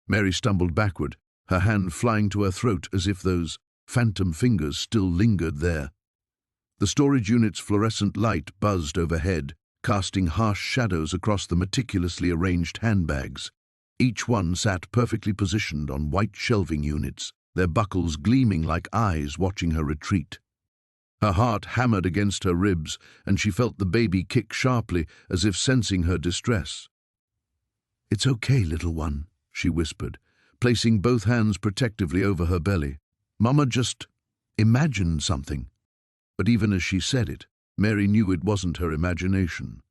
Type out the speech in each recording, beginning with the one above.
Mary stumbled backward, her hand flying to her throat as if those phantom fingers still lingered there. The storage unit's fluorescent light buzzed overhead, casting harsh shadows across the meticulously arranged handbags. Each one sat perfectly positioned on white shelving units, their buckles gleaming like eyes watching her retreat. Her heart hammered against her ribs, and she felt the baby kick sharply, as if sensing her distress. "It's okay, little one," she whispered, placing both hands protectively over her belly. "Mama just imagined something." But even as she said it, Mary knew it wasn't her imagination.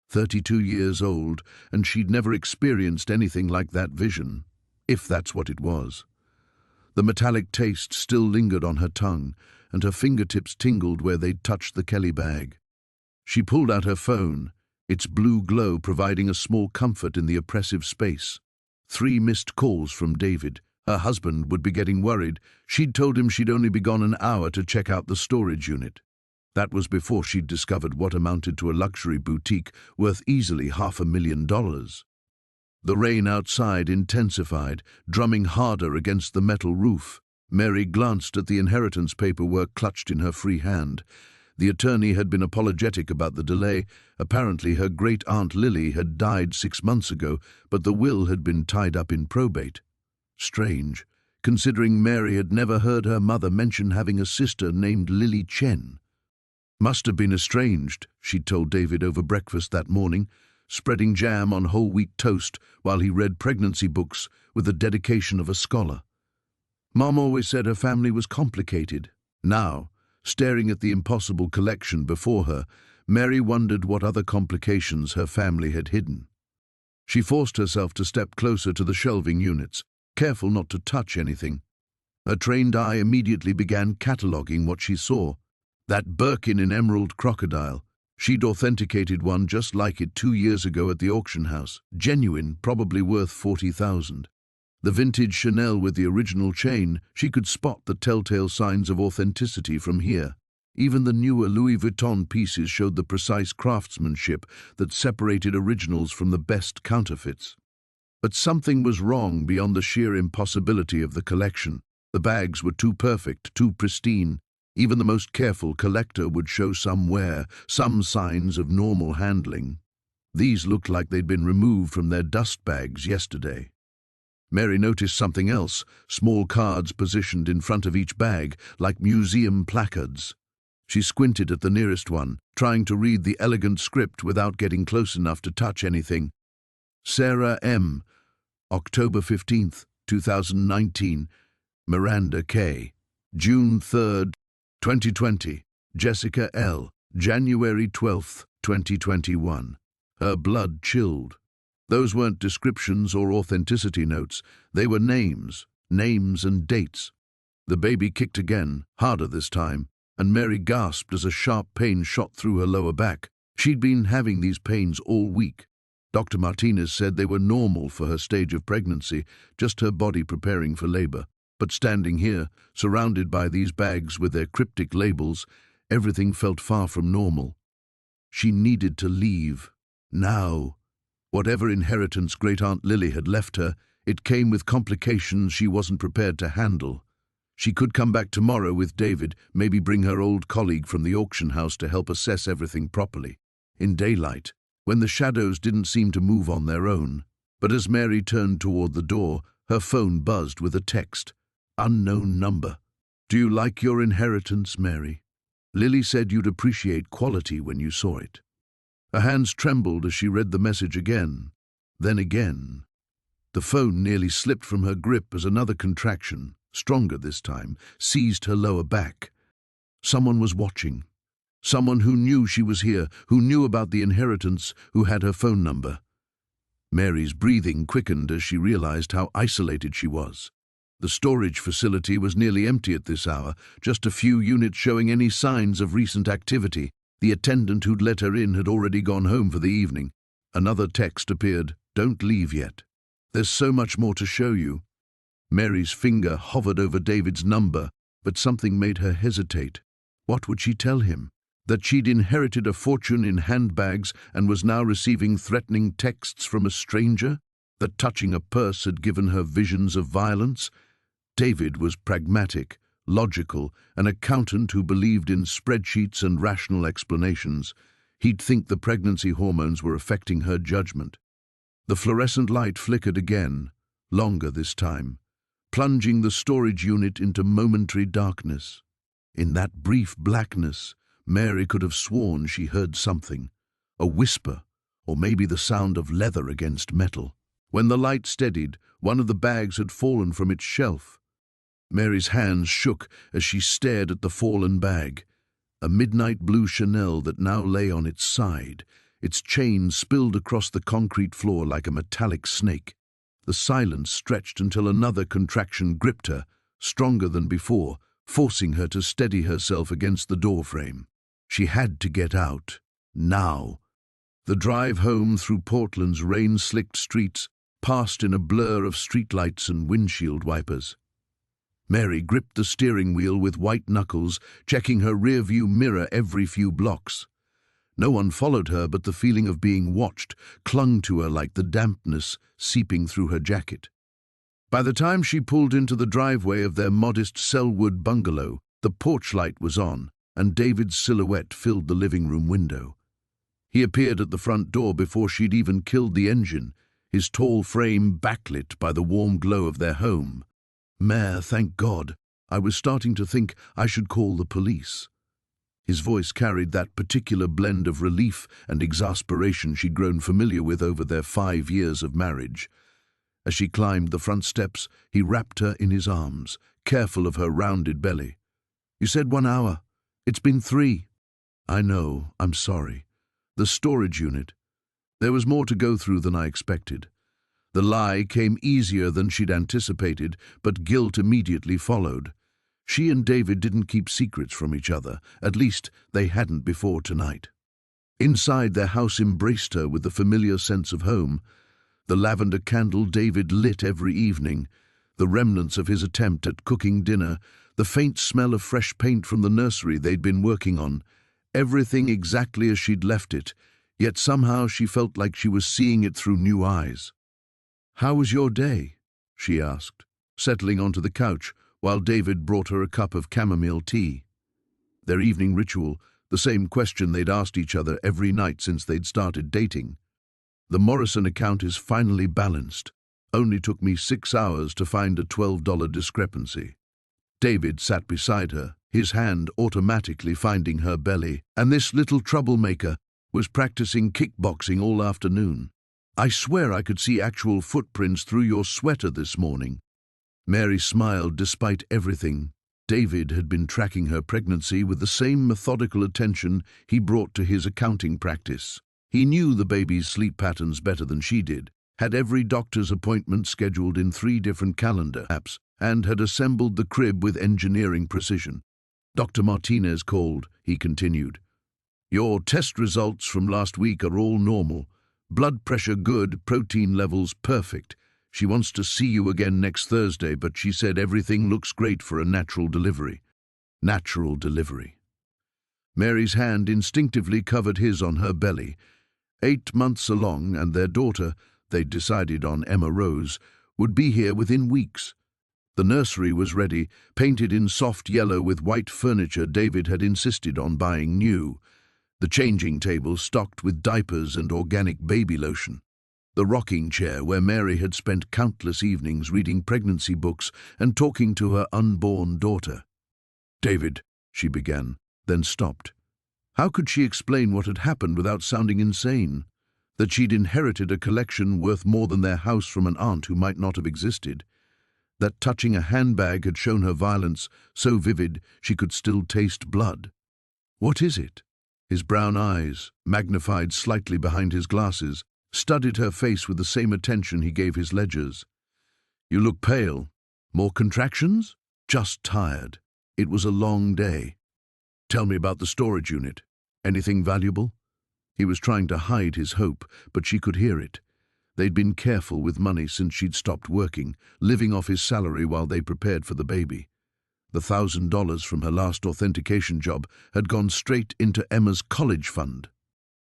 32 years old, and she'd never experienced anything like that vision, if that's what it was. The metallic taste still lingered on her tongue, and her fingertips tingled where they'd touched the Kelly bag. She pulled out her phone, its blue glow providing a small comfort in the oppressive space. 3 missed calls from David. Her husband would be getting worried. She'd told him she'd only be gone an hour to check out the storage unit. That was before she'd discovered what amounted to a luxury boutique worth easily $500,000. The rain outside intensified, drumming harder against the metal roof. Mary glanced at the inheritance paperwork clutched in her free hand. The attorney had been apologetic about the delay. Apparently her great-aunt Lily had died 6 months ago, but the will had been tied up in probate. Strange, considering Mary had never heard her mother mention having a sister named Lily Chen. "Must have been estranged," she'd told David over breakfast that morning, spreading jam on whole wheat toast while he read pregnancy books with the dedication of a scholar. Mom always said her family was complicated. Now, staring at the impossible collection before her, Mary wondered what other complications her family had hidden. She forced herself to step closer to the shelving units, careful not to touch anything. Her trained eye immediately began cataloguing what she saw. That Birkin in emerald crocodile. She'd authenticated one just like it 2 years ago at the auction house. Genuine, probably worth $40,000. The vintage Chanel with the original chain, she could spot the telltale signs of authenticity from here. Even the newer Louis Vuitton pieces showed the precise craftsmanship that separated originals from the best counterfeits. But something was wrong beyond the sheer impossibility of the collection. The bags were too perfect, too pristine. Even the most careful collector would show some wear, some signs of normal handling. These looked like they'd been removed from their dust bags yesterday. Mary noticed something else, small cards positioned in front of each bag, like museum placards. She squinted at the nearest one, trying to read the elegant script without getting close enough to touch anything. Sarah M., October 15th, 2019. Miranda K., June 3rd, 2020. Jessica L., January 12th, 2021. Her blood chilled. Those weren't descriptions or authenticity notes. They were names and dates. The baby kicked again, harder this time, and Mary gasped as a sharp pain shot through her lower back. She'd been having these pains all week. Dr. Martinez said they were normal for her stage of pregnancy, just her body preparing for labor. But standing here, surrounded by these bags with their cryptic labels, everything felt far from normal. She needed to leave. Now. Whatever inheritance Great-Aunt Lily had left her, it came with complications she wasn't prepared to handle. She could come back tomorrow with David, maybe bring her old colleague from the auction house to help assess everything properly. In daylight, when the shadows didn't seem to move on their own. But as Mary turned toward the door, her phone buzzed with a text. Unknown number. "Do you like your inheritance, Mary? Lily said you'd appreciate quality when you saw it." Her hands trembled as she read the message again, then again. The phone nearly slipped from her grip as another contraction, stronger this time, seized her lower back. Someone was watching. Someone who knew she was here, who knew about the inheritance, who had her phone number. Mary's breathing quickened as she realized how isolated she was. The storage facility was nearly empty at this hour, just a few units showing any signs of recent activity. The attendant who'd let her in had already gone home for the evening. Another text appeared, "Don't leave yet. There's so much more to show you." Mary's finger hovered over David's number, but something made her hesitate. What would she tell him? That she'd inherited a fortune in handbags and was now receiving threatening texts from a stranger? that touching a purse had given her visions of violence? David was pragmatic, logical, an accountant who believed in spreadsheets and rational explanations. He'd think the pregnancy hormones were affecting her judgment. The fluorescent light flickered again, longer this time, plunging the storage unit into momentary darkness. In that brief blackness, Mary could have sworn she heard something, a whisper, or maybe the sound of leather against metal. When the light steadied, one of the bags had fallen from its shelf. Mary's hands shook as she stared at the fallen bag, a midnight blue Chanel that now lay on its side, its chain spilled across the concrete floor like a metallic snake. The silence stretched until another contraction gripped her, stronger than before, forcing her to steady herself against the doorframe. She had to get out, now. The drive home through Portland's rain-slicked streets passed in a blur of streetlights and windshield wipers. Mary gripped the steering wheel with white knuckles, checking her rearview mirror every few blocks. No one followed her, but the feeling of being watched clung to her like the dampness seeping through her jacket. By the time she pulled into the driveway of their modest Selwood bungalow, the porch light was on, and David's silhouette filled the living room window. He appeared at the front door before she'd even killed the engine, his tall frame backlit by the warm glow of their home. "Mare, thank God. I was starting to think I should call the police." His voice carried that particular blend of relief and exasperation she'd grown familiar with over their 5 years of marriage. As she climbed the front steps, he wrapped her in his arms, careful of her rounded belly. "You said 1 hour. It's been 3. "I know, I'm sorry. The storage unit. There was more to go through than I expected." The lie came easier than she'd anticipated, but guilt immediately followed. She and David didn't keep secrets from each other, at least they hadn't before tonight. Inside, their house embraced her with the familiar sense of home. The lavender candle David lit every evening, the remnants of his attempt at cooking dinner, the faint smell of fresh paint from the nursery they'd been working on, everything exactly as she'd left it, yet somehow she felt like she was seeing it through new eyes. "How was your day?" she asked, settling onto the couch while David brought her a cup of chamomile tea. Their evening ritual, the same question they'd asked each other every night since they'd started dating. "The Morrison account is finally balanced. Only took me 6 hours to find a $12 discrepancy." David sat beside her, his hand automatically finding her belly, and this little troublemaker was practicing kickboxing all afternoon. "I swear I could see actual footprints through your sweater this morning." Mary smiled despite everything. David had been tracking her pregnancy with the same methodical attention he brought to his accounting practice. He knew the baby's sleep patterns better than she did, had every doctor's appointment scheduled in 3 different calendar apps, and had assembled the crib with engineering precision. "Dr. Martinez called," he continued. "Your test results from last week are all normal. Blood pressure good, protein levels perfect. She wants to see you again next Thursday, but she said everything looks great for a natural delivery." Natural delivery. Mary's hand instinctively covered his on her belly. 8 months along, and their daughter, they'd decided on Emma Rose, would be here within weeks. The nursery was ready, painted in soft yellow with white furniture David had insisted on buying new. The changing table stocked with diapers and organic baby lotion. The rocking chair where Mary had spent countless evenings reading pregnancy books and talking to her unborn daughter. "David," she began, then stopped. How could she explain what had happened without sounding insane? That she'd inherited a collection worth more than their house from an aunt who might not have existed. That touching a handbag had shown her violence so vivid she could still taste blood. "What is it?" His brown eyes, magnified slightly behind his glasses, studied her face with the same attention he gave his ledgers. "You look pale. More contractions?" "Just tired. It was a long day." "Tell me about the storage unit. Anything valuable?" He was trying to hide his hope, but she could hear it. They'd been careful with money since she'd stopped working, living off his salary while they prepared for the baby. The $1,000 from her last authentication job had gone straight into Emma's college fund.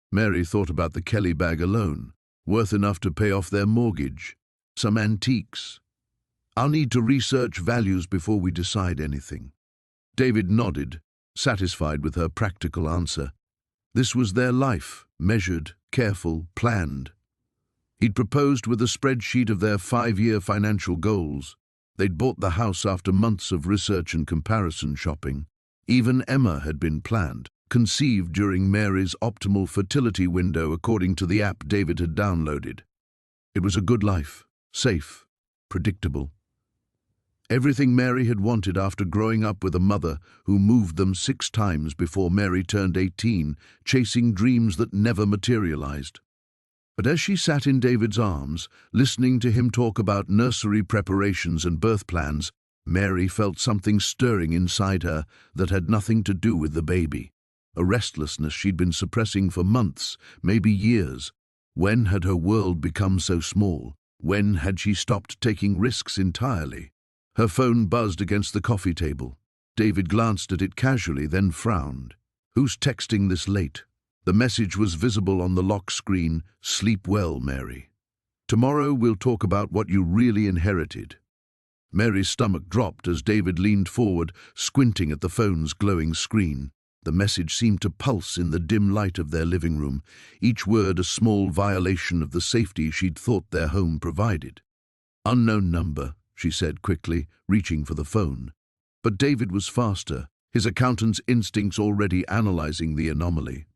Mary thought about the Kelly bag alone. Worth enough to pay off their mortgage. Some antiques. I'll need to research values before we decide anything. David nodded, satisfied with her practical answer. This was their life, measured, careful, planned. He'd proposed with a spreadsheet of their 5-year financial goals. They'd bought the house after months of research and comparison shopping. Even Emma had been planned, conceived during Mary's optimal fertility window according to the app David had downloaded. It was a good life, safe, predictable. Everything Mary had wanted after growing up with a mother who moved them 6 times before Mary turned 18, chasing dreams that never materialized. But as she sat in David's arms, listening to him talk about nursery preparations and birth plans, Mary felt something stirring inside her that had nothing to do with the baby. A restlessness she'd been suppressing for months, maybe years. When had her world become so small? When had she stopped taking risks entirely? Her phone buzzed against the coffee table. David glanced at it casually, then frowned. Who's texting this late? The message was visible on the lock screen. Sleep well, Mary. Tomorrow we'll talk about what you really inherited. Mary's stomach dropped as David leaned forward, squinting at the phone's glowing screen. The message seemed to pulse in the dim light of their living room, each word a small violation of the safety she'd thought their home provided. Unknown number, she said quickly, reaching for the phone. But David was faster, his accountant's instincts already analyzing the anomaly.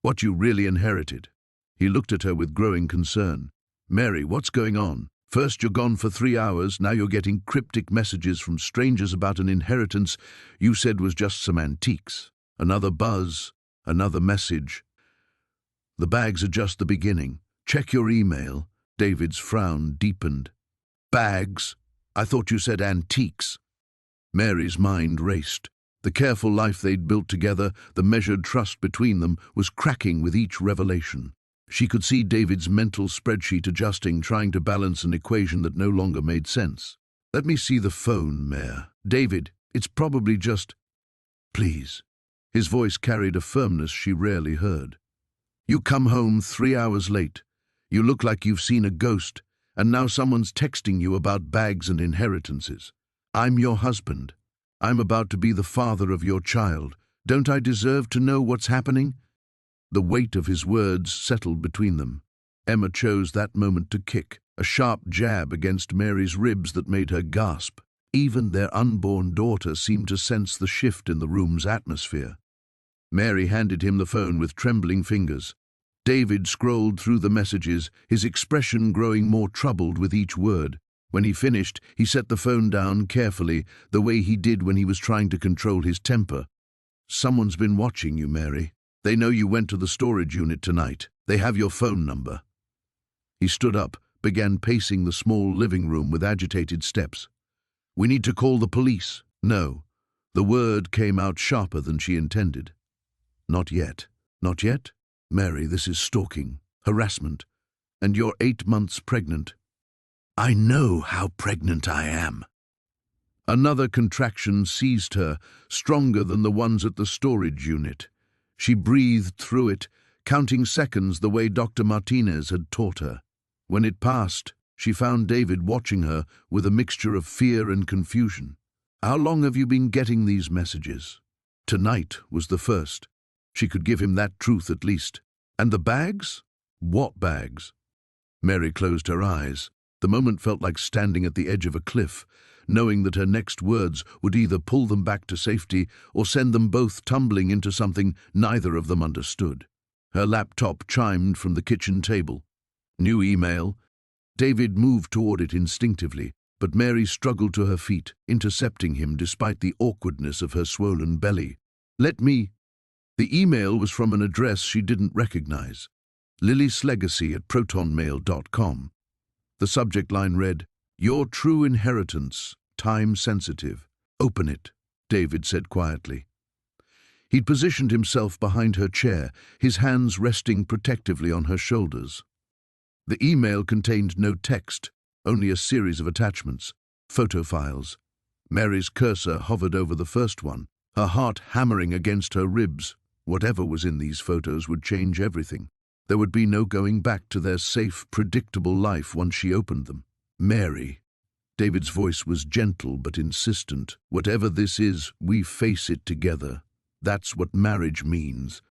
What you really inherited? He looked at her with growing concern. Mary, what's going on? First you're gone for 3 hours, now you're getting cryptic messages from strangers about an inheritance you said was just some antiques. Another buzz, another message. The bags are just the beginning. Check your email. David's frown deepened. Bags? I thought you said antiques. Mary's mind raced. The careful life they'd built together, the measured trust between them, was cracking with each revelation. She could see David's mental spreadsheet adjusting, trying to balance an equation that no longer made sense. Let me see the phone, Mare. David, it's probably just... Please. His voice carried a firmness she rarely heard. You come home 3 hours late. You look like you've seen a ghost, and now someone's texting you about bags and inheritances. I'm your husband. I'm about to be the father of your child. Don't I deserve to know what's happening? The weight of his words settled between them. Emma chose that moment to kick, a sharp jab against Mary's ribs that made her gasp. Even their unborn daughter seemed to sense the shift in the room's atmosphere. Mary handed him the phone with trembling fingers. David scrolled through the messages, his expression growing more troubled with each word. When he finished, he set the phone down carefully, the way he did when he was trying to control his temper. Someone's been watching you, Mary. They know you went to the storage unit tonight. They have your phone number. He stood up, began pacing the small living room with agitated steps. We need to call the police. No. The word came out sharper than she intended. Not yet. Not yet? Mary, this is stalking, harassment, and you're 8 months pregnant. I know how pregnant I am. Another contraction seized her, stronger than the ones at the storage unit. She breathed through it, counting seconds the way Dr. Martinez had taught her. When it passed, she found David watching her with a mixture of fear and confusion. How long have you been getting these messages? Tonight was the first. She could give him that truth at least. And the bags? What bags? Mary closed her eyes. The moment felt like standing at the edge of a cliff, knowing that her next words would either pull them back to safety or send them both tumbling into something neither of them understood. Her laptop chimed from the kitchen table. New email. David moved toward it instinctively, but Mary struggled to her feet, intercepting him despite the awkwardness of her swollen belly. Let me... The email was from an address she didn't recognize. lilyslegacy@protonmail.com. The subject line read, Your true inheritance, time sensitive. Open it, David said quietly. He'd positioned himself behind her chair, his hands resting protectively on her shoulders. The email contained no text, only a series of attachments, photo files. Mary's cursor hovered over the first one, her heart hammering against her ribs. Whatever was in these photos would change everything. There would be no going back to their safe, predictable life once she opened them. Mary. David's voice was gentle but insistent. Whatever this is, we face it together. That's what marriage means.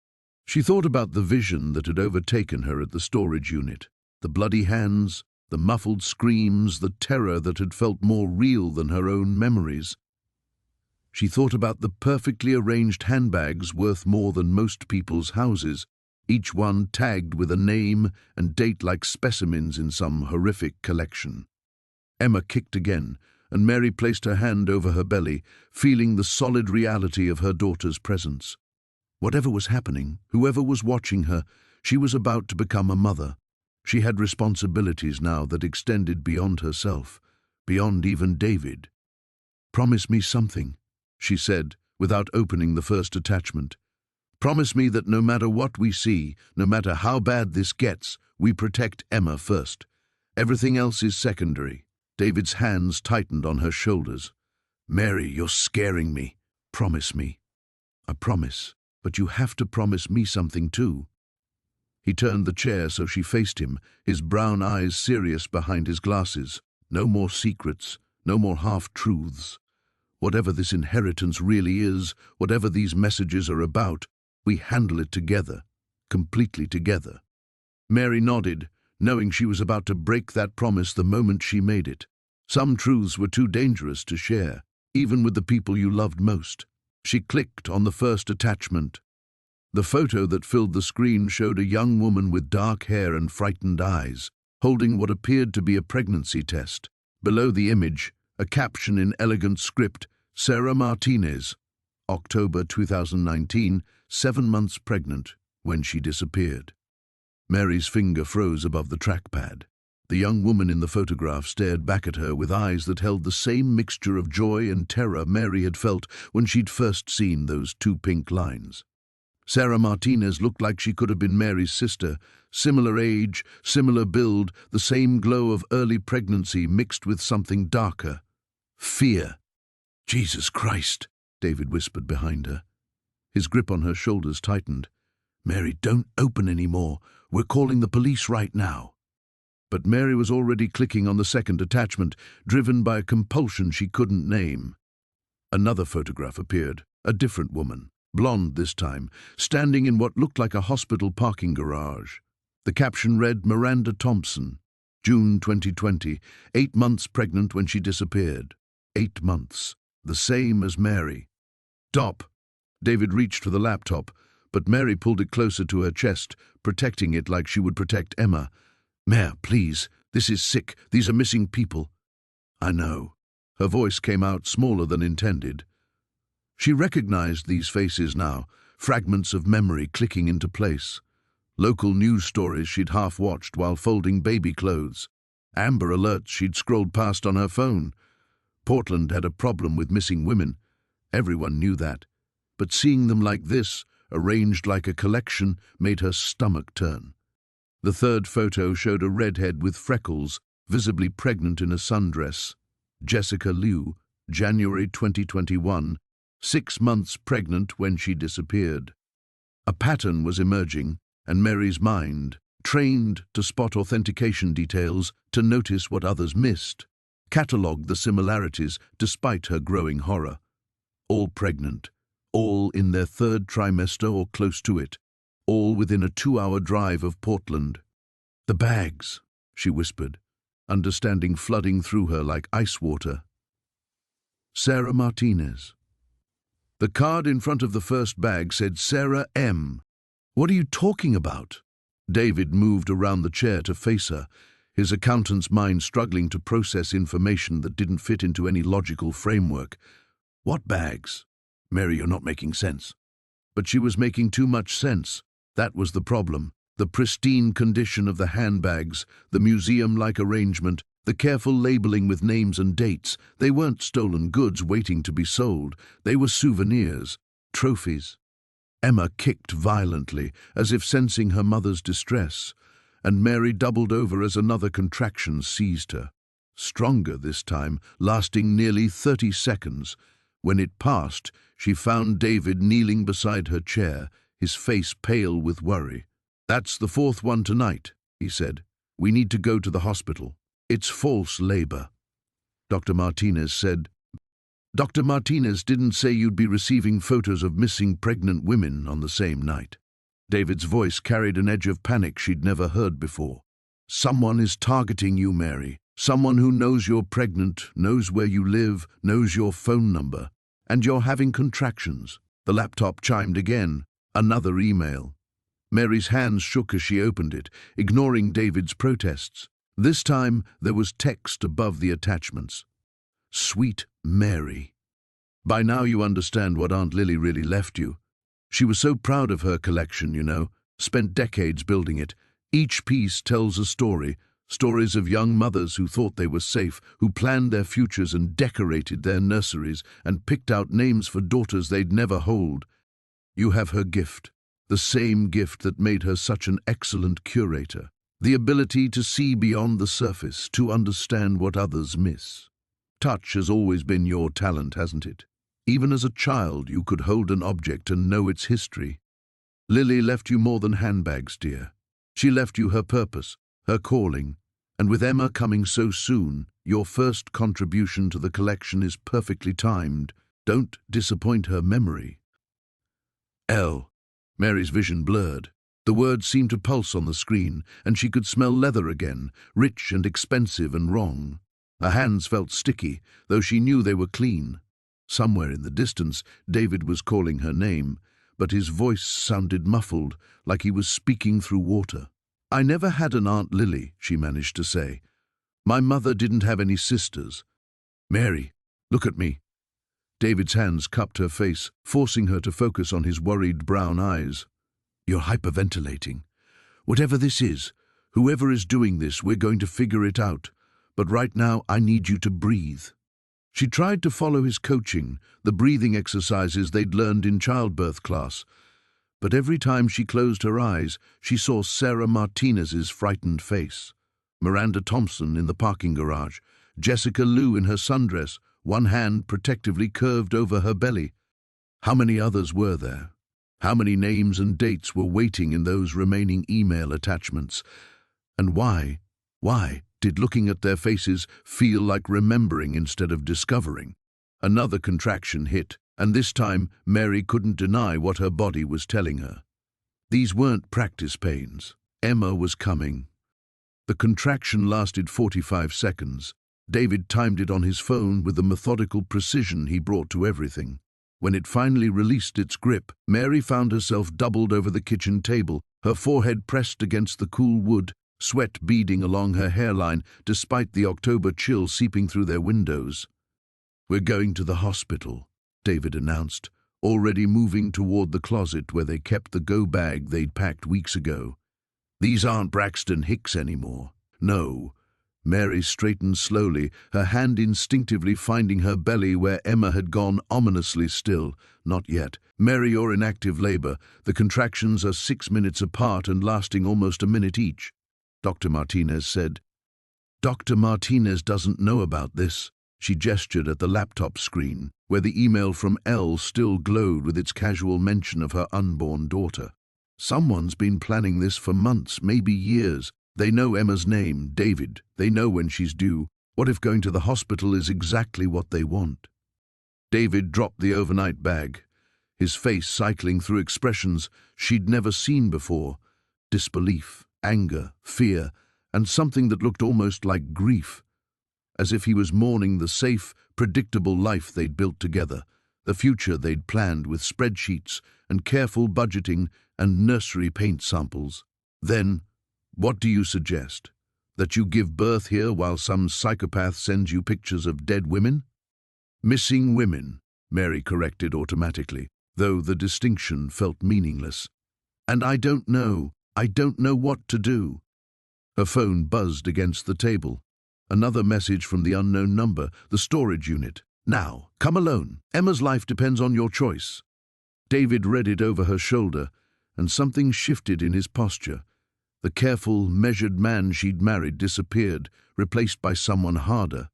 She thought about the vision that had overtaken her at the storage unit. The bloody hands, the muffled screams, the terror that had felt more real than her own memories. She thought about the perfectly arranged handbags worth more than most people's houses, each one tagged with a name and date like specimens in some horrific collection. Emma kicked again, and Mary placed her hand over her belly, feeling the solid reality of her daughter's presence. Whatever was happening, whoever was watching her, she was about to become a mother. She had responsibilities now that extended beyond herself, beyond even David. "Promise me something," she said, without opening the first attachment. "Promise me that no matter what we see, no matter how bad this gets, we protect Emma first. Everything else is secondary." David's hands tightened on her shoulders. "Mary, you're scaring me. Promise me." "I promise, but you have to promise me something too." He turned the chair so she faced him, his brown eyes serious behind his glasses. No more secrets, no more half-truths. Whatever this inheritance really is, whatever these messages are about, we handle it together, completely together. Mary nodded, knowing she was about to break that promise the moment she made it. Some truths were too dangerous to share, even with the people you loved most. She clicked on the first attachment. The photo that filled the screen showed a young woman with dark hair and frightened eyes, holding what appeared to be a pregnancy test. Below the image, a caption in elegant script, "Sarah Martinez, October 2019, 7 months pregnant, when she disappeared." Mary's finger froze above the trackpad. The young woman in the photograph stared back at her with eyes that held the same mixture of joy and terror Mary had felt when she'd first seen those 2 pink lines. Sarah Martinez looked like she could have been Mary's sister. Similar age, similar build, the same glow of early pregnancy mixed with something darker. Fear. "Jesus Christ," David whispered behind her. His grip on her shoulders tightened. "Mary, don't open any more. We're calling the police right now." But Mary was already clicking on the second attachment, driven by a compulsion she couldn't name. Another photograph appeared, a different woman, blonde this time, standing in what looked like a hospital parking garage. The caption read, "Miranda Thompson, June 2020, 8 months pregnant when she disappeared." 8 months, the same as Mary. "Stop." David reached for the laptop, but Mary pulled it closer to her chest, protecting it like she would protect Emma. "Mare, please, this is sick. These are missing people." "I know." Her voice came out smaller than intended. She recognized these faces now, fragments of memory clicking into place. Local news stories she'd half-watched while folding baby clothes. Amber alerts she'd scrolled past on her phone. Portland had a problem with missing women. Everyone knew that. But seeing them like this, arranged like a collection, made her stomach turn. The third photo showed a redhead with freckles, visibly pregnant in a sundress. Jessica Liu, January 2021, 6 months pregnant when she disappeared. A pattern was emerging, and Mary's mind, trained to spot authentication details, to notice what others missed, catalogued the similarities despite her growing horror. All pregnant, all in their 3rd trimester or close to it, all within a 2-hour drive of Portland. "The bags," she whispered, understanding flooding through her like ice water. "Sarah Martinez." The card in front of the first bag said Sarah M. "What are you talking about?" David moved around the chair to face her, his accountant's mind struggling to process information that didn't fit into any logical framework. "What bags?" "Mary, you're not making sense." But she was making too much sense. That was the problem. The pristine condition of the handbags, the museum-like arrangement, the careful labeling with names and dates. They weren't stolen goods waiting to be sold. They were souvenirs, trophies. Emma kicked violently, as if sensing her mother's distress, and Mary doubled over as another contraction seized her. Stronger this time, lasting nearly 30 seconds. When it passed, she found David kneeling beside her chair, his face pale with worry. "That's the fourth one tonight," he said. "We need to go to the hospital. It's false labor." Dr. Martinez said, "Dr. Martinez didn't say you'd be receiving photos of missing pregnant women on the same night." David's voice carried an edge of panic she'd never heard before. "Someone is targeting you, Mary. Someone who knows you're pregnant, knows where you live, knows your phone number. And you're having contractions." The laptop chimed again. Another email. Mary's hands shook as she opened it, ignoring David's protests. This time, there was text above the attachments. "Sweet Mary. By now you understand what Aunt Lily really left you. She was so proud of her collection, you know, spent decades building it. Each piece tells a story, stories of young mothers who thought they were safe, who planned their futures and decorated their nurseries and picked out names for daughters they'd never hold. You have her gift, the same gift that made her such an excellent curator, the ability to see beyond the surface, to understand what others miss. Touch has always been your talent, hasn't it? Even as a child, you could hold an object and know its history. Lily left you more than handbags, dear. She left you her purpose, her calling, and with Emma coming so soon, your first contribution to the collection is perfectly timed. Don't disappoint her memory." L. Mary's vision blurred. The words seemed to pulse on the screen, and she could smell leather again, rich and expensive and wrong. Her hands felt sticky, though she knew they were clean. Somewhere in the distance, David was calling her name, but his voice sounded muffled, like he was speaking through water. "I never had an Aunt Lily," she managed to say. "My mother didn't have any sisters." "Mary, look at me." David's hands cupped her face, forcing her to focus on his worried brown eyes. "You're hyperventilating. Whatever this is, whoever is doing this, we're going to figure it out. But right now, I need you to breathe." She tried to follow his coaching, the breathing exercises they'd learned in childbirth class. But every time she closed her eyes, she saw Sarah Martinez's frightened face, Miranda Thompson in the parking garage, Jessica Liu in her sundress, one hand protectively curved over her belly. How many others were there? How many names and dates were waiting in those remaining email attachments? And why did looking at their faces feel like remembering instead of discovering? Another contraction hit, and this time Mary couldn't deny what her body was telling her. These weren't practice pains. Emma was coming. The contraction lasted 45 seconds. David timed it on his phone with the methodical precision he brought to everything. When it finally released its grip, Mary found herself doubled over the kitchen table, her forehead pressed against the cool wood, sweat beading along her hairline despite the October chill seeping through their windows. "We're going to the hospital," David announced, already moving toward the closet where they kept the go bag they'd packed weeks ago. "These aren't Braxton Hicks anymore. No." Mary straightened slowly, her hand instinctively finding her belly where Emma had gone ominously still. "Not yet. Mary, you're in active labor. The contractions are 6 minutes apart and lasting almost a minute each," Dr. Martinez said. "Dr. Martinez doesn't know about this." She gestured at the laptop screen, where the email from Elle still glowed with its casual mention of her unborn daughter. "Someone's been planning this for months, maybe years. They know Emma's name, David. They know when she's due. What if going to the hospital is exactly what they want?" David dropped the overnight bag, his face cycling through expressions she'd never seen before. Disbelief, anger, fear, and something that looked almost like grief. As if he was mourning the safe, predictable life they'd built together, the future they'd planned with spreadsheets and careful budgeting and nursery paint samples. "Then, what do you suggest? That you give birth here while some psychopath sends you pictures of dead women?" "Missing women," Mary corrected automatically, though the distinction felt meaningless. "And I don't know what to do." Her phone buzzed against the table. Another message from the unknown number, the storage unit. "Now, come alone. Emma's life depends on your choice." David read it over her shoulder, and something shifted in his posture. The careful, measured man she'd married disappeared, replaced by someone harder,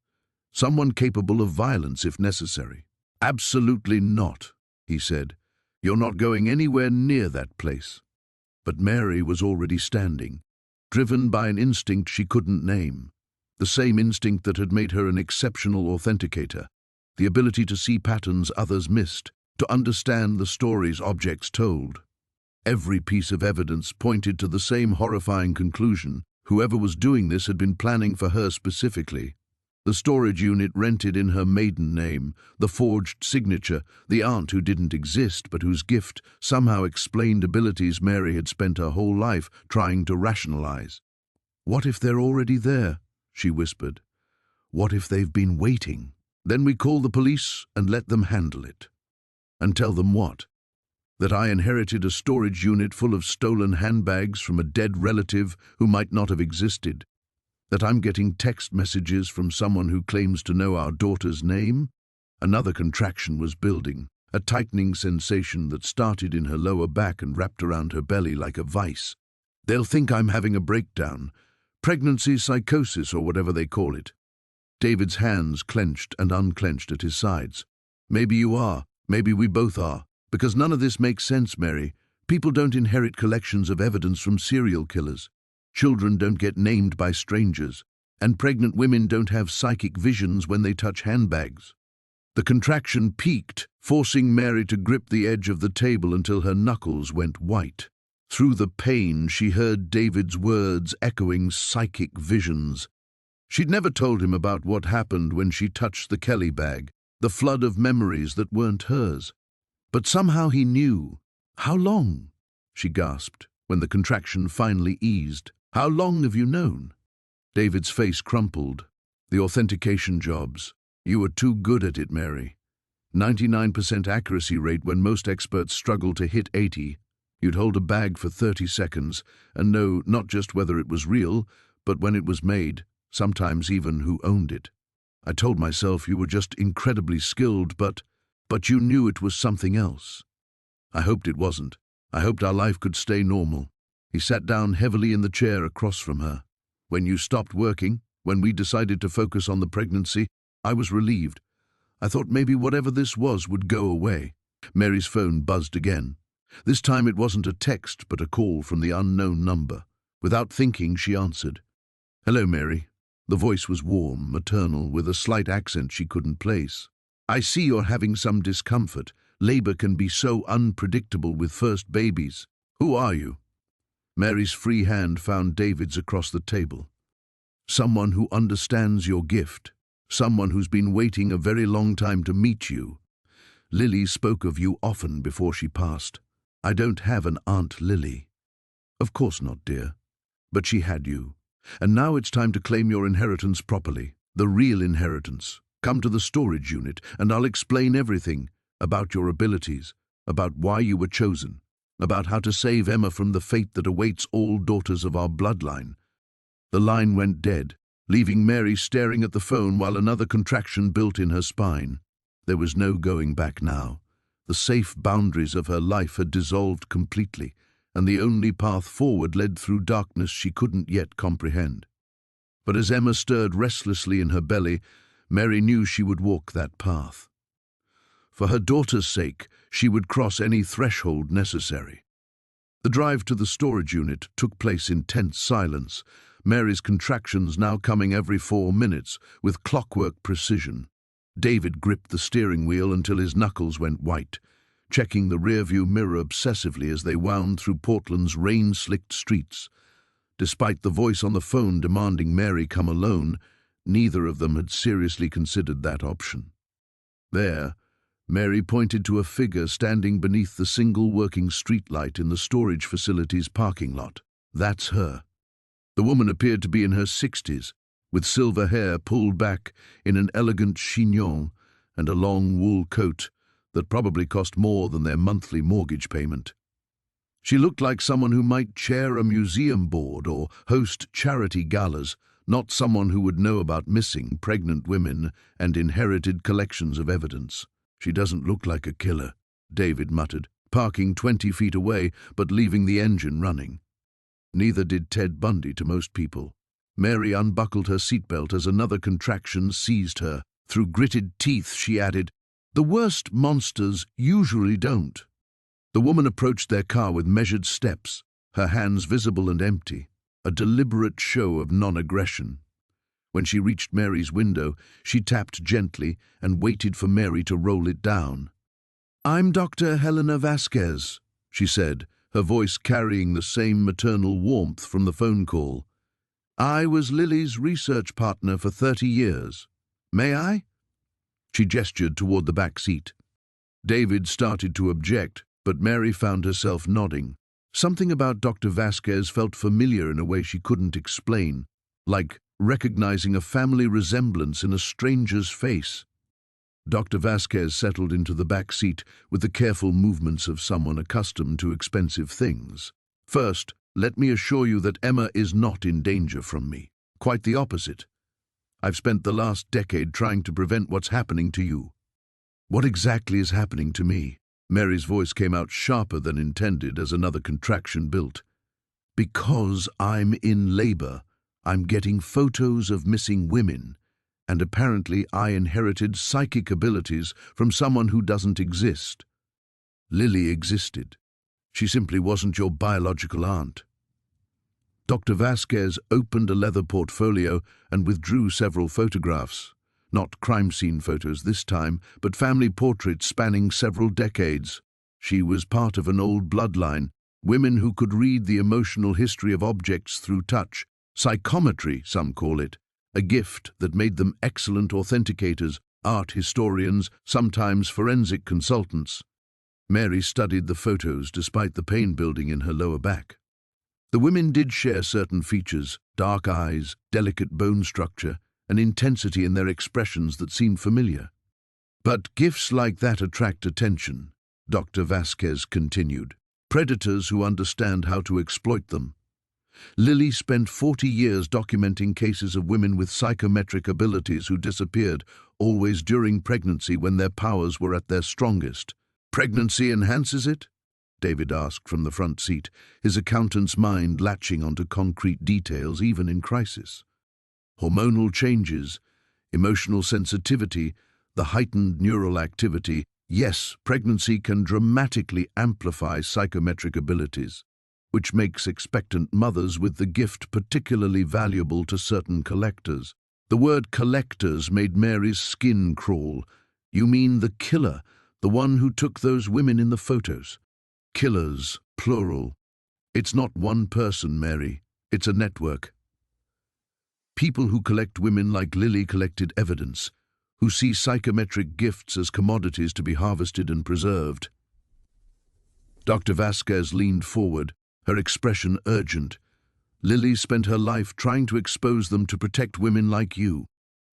someone capable of violence if necessary. "Absolutely not," he said. "You're not going anywhere near that place." But Mary was already standing, driven by an instinct she couldn't name, the same instinct that had made her an exceptional authenticator, the ability to see patterns others missed, to understand the stories objects told. Every piece of evidence pointed to the same horrifying conclusion. Whoever was doing this had been planning for her specifically. The storage unit rented in her maiden name, the forged signature, the aunt who didn't exist but whose gift somehow explained abilities Mary had spent her whole life trying to rationalize. "What if they're already there?" she whispered. "What if they've been waiting? Then we call the police and let them handle it." And tell them what? That I inherited a storage unit full of stolen handbags from a dead relative who might not have existed. That I'm getting text messages from someone who claims to know our daughter's name? Another contraction was building, a tightening sensation that started in her lower back and wrapped around her belly like a vice. "They'll think I'm having a breakdown, pregnancy psychosis or whatever they call it." David's hands clenched and unclenched at his sides. "Maybe you are, maybe we both are, because none of this makes sense, Mary. People don't inherit collections of evidence from serial killers. Children don't get named by strangers, and pregnant women don't have psychic visions when they touch handbags." The contraction peaked, forcing Mary to grip the edge of the table until her knuckles went white. Through the pain, she heard David's words echoing psychic visions. She'd never told him about what happened when she touched the Kelly bag, the flood of memories that weren't hers. But somehow he knew. "How long?" she gasped, when the contraction finally eased. "How long have you known?" David's face crumpled. "The authentication jobs. You were too good at it, Mary. 99% accuracy rate when most experts struggle to hit 80. You'd hold a bag for 30 seconds and know not just whether it was real, but when it was made, sometimes even who owned it. I told myself you were just incredibly skilled, but you knew it was something else. I hoped it wasn't. I hoped our life could stay normal." He sat down heavily in the chair across from her. "When you stopped working, when we decided to focus on the pregnancy, I was relieved. I thought maybe whatever this was would go away." Mary's phone buzzed again. This time it wasn't a text, but a call from the unknown number. Without thinking, she answered. "Hello, Mary." The voice was warm, maternal, with a slight accent she couldn't place. "I see you're having some discomfort. Labor can be so unpredictable with first babies. Who are you?" Mary's free hand found David's across the table. "Someone who understands your gift. Someone who's been waiting a very long time to meet you. Lily spoke of you often before she passed. I don't have an Aunt Lily." "Of course not, dear. But she had you. And now it's time to claim your inheritance properly. The real inheritance. Come to the storage unit, and I'll explain everything about your abilities, about why you were chosen, about how to save Emma from the fate that awaits all daughters of our bloodline." The line went dead, leaving Mary staring at the phone while another contraction built in her spine. There was no going back now. The safe boundaries of her life had dissolved completely, and the only path forward led through darkness she couldn't yet comprehend. But as Emma stirred restlessly in her belly, Mary knew she would walk that path. For her daughter's sake, she would cross any threshold necessary. The drive to the storage unit took place in tense silence, Mary's contractions now coming every 4 minutes with clockwork precision. David gripped the steering wheel until his knuckles went white, checking the rearview mirror obsessively as they wound through Portland's rain-slicked streets. Despite the voice on the phone demanding Mary come alone, neither of them had seriously considered that option. There, Mary pointed to a figure standing beneath the single working streetlight in the storage facility's parking lot. "That's her." The woman appeared to be in her 60s, with silver hair pulled back in an elegant chignon and a long wool coat that probably cost more than their monthly mortgage payment. She looked like someone who might chair a museum board or host charity galas, not someone who would know about missing pregnant women and inherited collections of evidence. "She doesn't look like a killer," David muttered, parking 20 feet away but leaving the engine running. Neither did Ted Bundy to most people. Mary unbuckled her seatbelt as another contraction seized her. Through gritted teeth, she added, "The worst monsters usually don't." The woman approached their car with measured steps, her hands visible and empty, a deliberate show of non-aggression. When she reached Mary's window, she tapped gently and waited for Mary to roll it down. "I'm Dr. Helena Vasquez," she said, her voice carrying the same maternal warmth from the phone call. "I was Lily's research partner for 30 years. May I?" She gestured toward the back seat. David started to object, but Mary found herself nodding. Something about Dr. Vasquez felt familiar in a way she couldn't explain, like recognizing a family resemblance in a stranger's face. Dr. Vasquez settled into the back seat with the careful movements of someone accustomed to expensive things. "First, let me assure you that Emma is not in danger from me. Quite the opposite. I've spent the last decade trying to prevent what's happening to you." "What exactly is happening to me?" Mary's voice came out sharper than intended as another contraction built. "Because I'm in labor, I'm getting photos of missing women, and apparently I inherited psychic abilities from someone who doesn't exist. Lily existed. She simply wasn't your biological aunt." Dr. Vasquez opened a leather portfolio and withdrew several photographs. Not crime scene photos this time, but family portraits spanning several decades. She was part of an old bloodline, women who could read the emotional history of objects through touch. Psychometry, some call it, a gift that made them excellent authenticators, art historians, sometimes forensic consultants. Mary studied the photos despite the pain building in her lower back. The women did share certain features, dark eyes, delicate bone structure, an intensity in their expressions that seemed familiar. "But gifts like that attract attention," Dr. Vasquez continued. "Predators who understand how to exploit them. Lily spent 40 years documenting cases of women with psychometric abilities who disappeared, always during pregnancy when their powers were at their strongest." "Pregnancy enhances it?" David asked from the front seat, his accountant's mind latching onto concrete details even in crisis. "Hormonal changes, emotional sensitivity, the heightened neural activity. Yes, pregnancy can dramatically amplify psychometric abilities, which makes expectant mothers with the gift particularly valuable to certain collectors." The word collectors made Mary's skin crawl. "You mean the killer, the one who took those women in the photos?" "Killers, plural. It's not one person, Mary. It's a network. People who collect women like Lily collected evidence, who see psychometric gifts as commodities to be harvested and preserved." Dr. Vasquez leaned forward, her expression urgent. "Lily spent her life trying to expose them to protect women like you.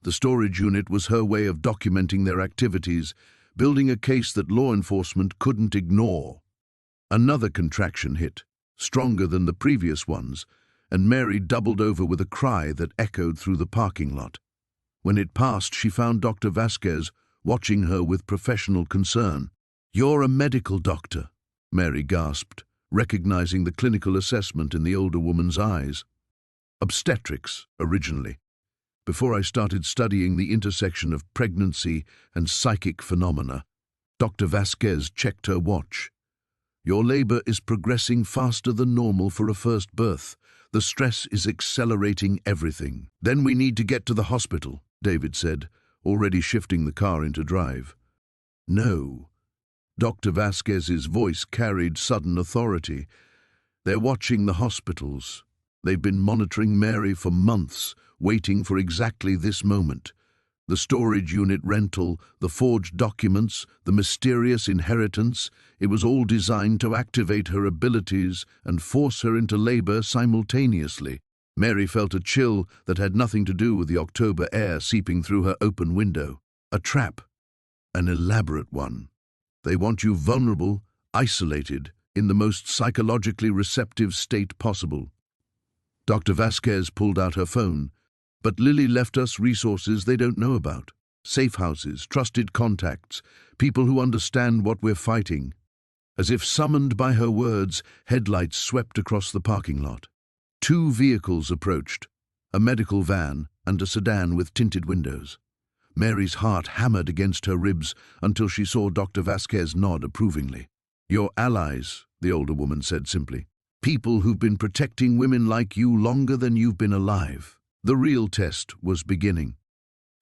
The storage unit was her way of documenting their activities, building a case that law enforcement couldn't ignore." Another contraction hit, stronger than the previous ones, and Mary doubled over with a cry that echoed through the parking lot. When it passed, she found Dr. Vasquez watching her with professional concern. "You're a medical doctor," Mary gasped, recognizing the clinical assessment in the older woman's eyes. "Obstetrics, originally, before I started studying the intersection of pregnancy and psychic phenomena." Dr. Vasquez checked her watch. "Your labor is progressing faster than normal for a first birth. The stress is accelerating everything." "Then we need to get to the hospital," David said, already shifting the car into drive. "No." Dr. Vasquez's voice carried sudden authority. "They're watching the hospitals. They've been monitoring Mary for months, waiting for exactly this moment. The storage unit rental, the forged documents, the mysterious inheritance, it was all designed to activate her abilities and force her into labor simultaneously." Mary felt a chill that had nothing to do with the October air seeping through her open window. A trap. An elaborate one. They want you vulnerable, isolated, in the most psychologically receptive state possible. Dr. Vasquez pulled out her phone. "But Lily left us resources they don't know about. Safe houses, trusted contacts, people who understand what we're fighting." As if summoned by her words, headlights swept across the parking lot. 2 vehicles approached, a medical van and a sedan with tinted windows. Mary's heart hammered against her ribs until she saw Dr. Vasquez nod approvingly. "Your allies," the older woman said simply. People who've been protecting women like you longer than you've been alive. The real test was beginning.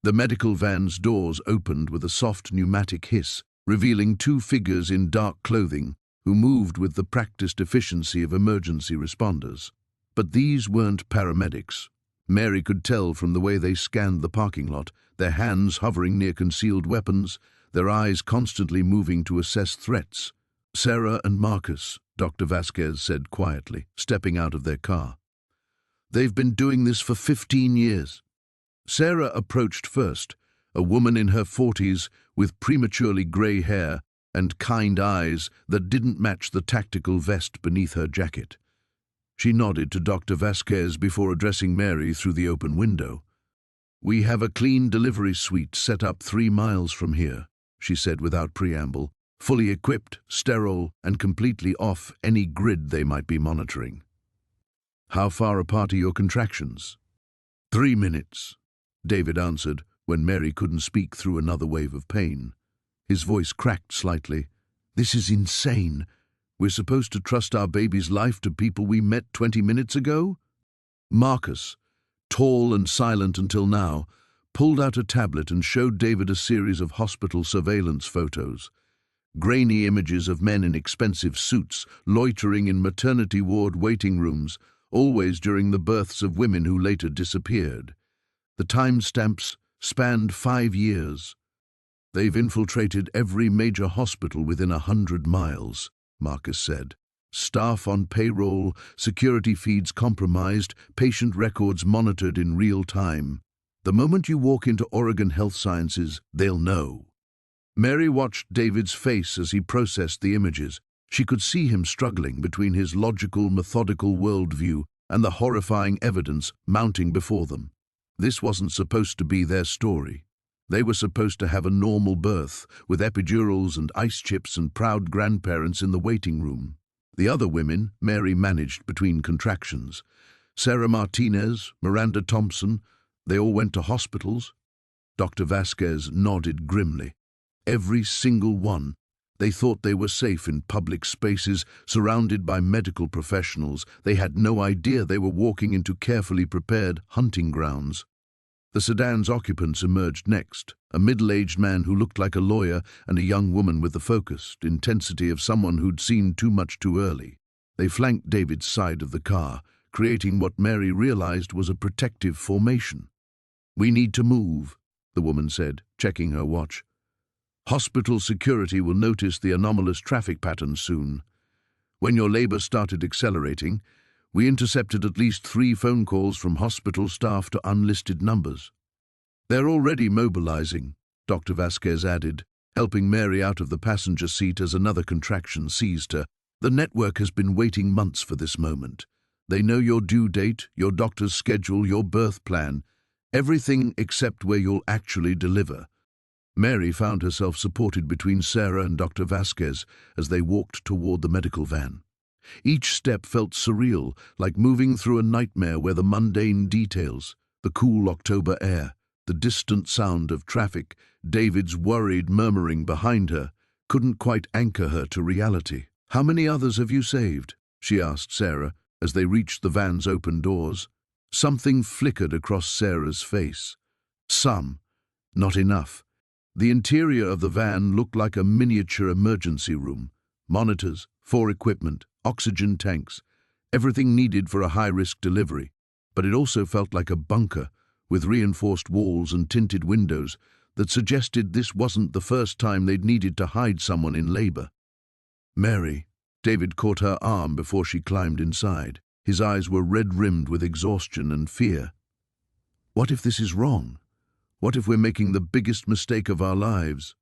The medical van's doors opened with a soft pneumatic hiss, revealing two figures in dark clothing who moved with the practiced efficiency of emergency responders. But these weren't paramedics. Mary could tell from the way they scanned the parking lot, their hands hovering near concealed weapons, their eyes constantly moving to assess threats. Sarah and Marcus, Dr. Vasquez said quietly, stepping out of their car. They've been doing this for 15 years. Sarah approached first, a woman in her 40s with prematurely grey hair and kind eyes that didn't match the tactical vest beneath her jacket. She nodded to Dr. Vasquez before addressing Mary through the open window. "We have a clean delivery suite set up 3 miles from here," she said without preamble, fully equipped, sterile, and completely off any grid they might be monitoring. "How far apart are your contractions?" 3 minutes, David answered when Mary couldn't speak through another wave of pain. His voice cracked slightly. "This is insane. We're supposed to trust our baby's life to people we met 20 minutes ago?" Marcus, tall and silent until now, pulled out a tablet and showed David a series of hospital surveillance photos. Grainy images of men in expensive suits, loitering in maternity ward waiting rooms, always during the births of women who later disappeared. The timestamps spanned 5 years. "They've infiltrated every major hospital within 100 miles, Marcus said. "Staff on payroll, security feeds compromised, patient records monitored in real time. The moment you walk into Oregon Health Sciences, they'll know." Mary watched David's face as he processed the images. She could see him struggling between his logical, methodical worldview and the horrifying evidence mounting before them. This wasn't supposed to be their story. They were supposed to have a normal birth, with epidurals and ice chips and proud grandparents in the waiting room. The other women Mary managed between contractions. Sarah Martinez, Miranda Thompson, they all went to hospitals. Dr. Vasquez nodded grimly. Every single one. They thought they were safe in public spaces, surrounded by medical professionals. They had no idea they were walking into carefully prepared hunting grounds. The sedan's occupants emerged next, a middle-aged man who looked like a lawyer and a young woman with the focused intensity of someone who'd seen too much too early. They flanked David's side of the car, creating what Mary realized was a protective formation. "We need to move," the woman said, checking her watch. "Hospital security will notice the anomalous traffic patterns soon. When your labor started accelerating, we intercepted at least 3 phone calls from hospital staff to unlisted numbers." "They're already mobilizing," Dr. Vasquez added, helping Mary out of the passenger seat as another contraction seized her. "The network has been waiting months for this moment. They know your due date, your doctor's schedule, your birth plan, everything except where you'll actually deliver." Mary found herself supported between Sarah and Dr. Vasquez as they walked toward the medical van. Each step felt surreal, like moving through a nightmare where the mundane details, the cool October air, the distant sound of traffic, David's worried murmuring behind her, couldn't quite anchor her to reality. "How many others have you saved?" she asked Sarah as they reached the van's open doors. Something flickered across Sarah's face. "Some. Not enough." The interior of the van looked like a miniature emergency room. Monitors, 4 equipment, oxygen tanks, everything needed for a high-risk delivery. But it also felt like a bunker, with reinforced walls and tinted windows that suggested this wasn't the first time they'd needed to hide someone in labor. "Mary," David caught her arm before she climbed inside. His eyes were red-rimmed with exhaustion and fear. "What if this is wrong? What if we're making the biggest mistake of our lives?"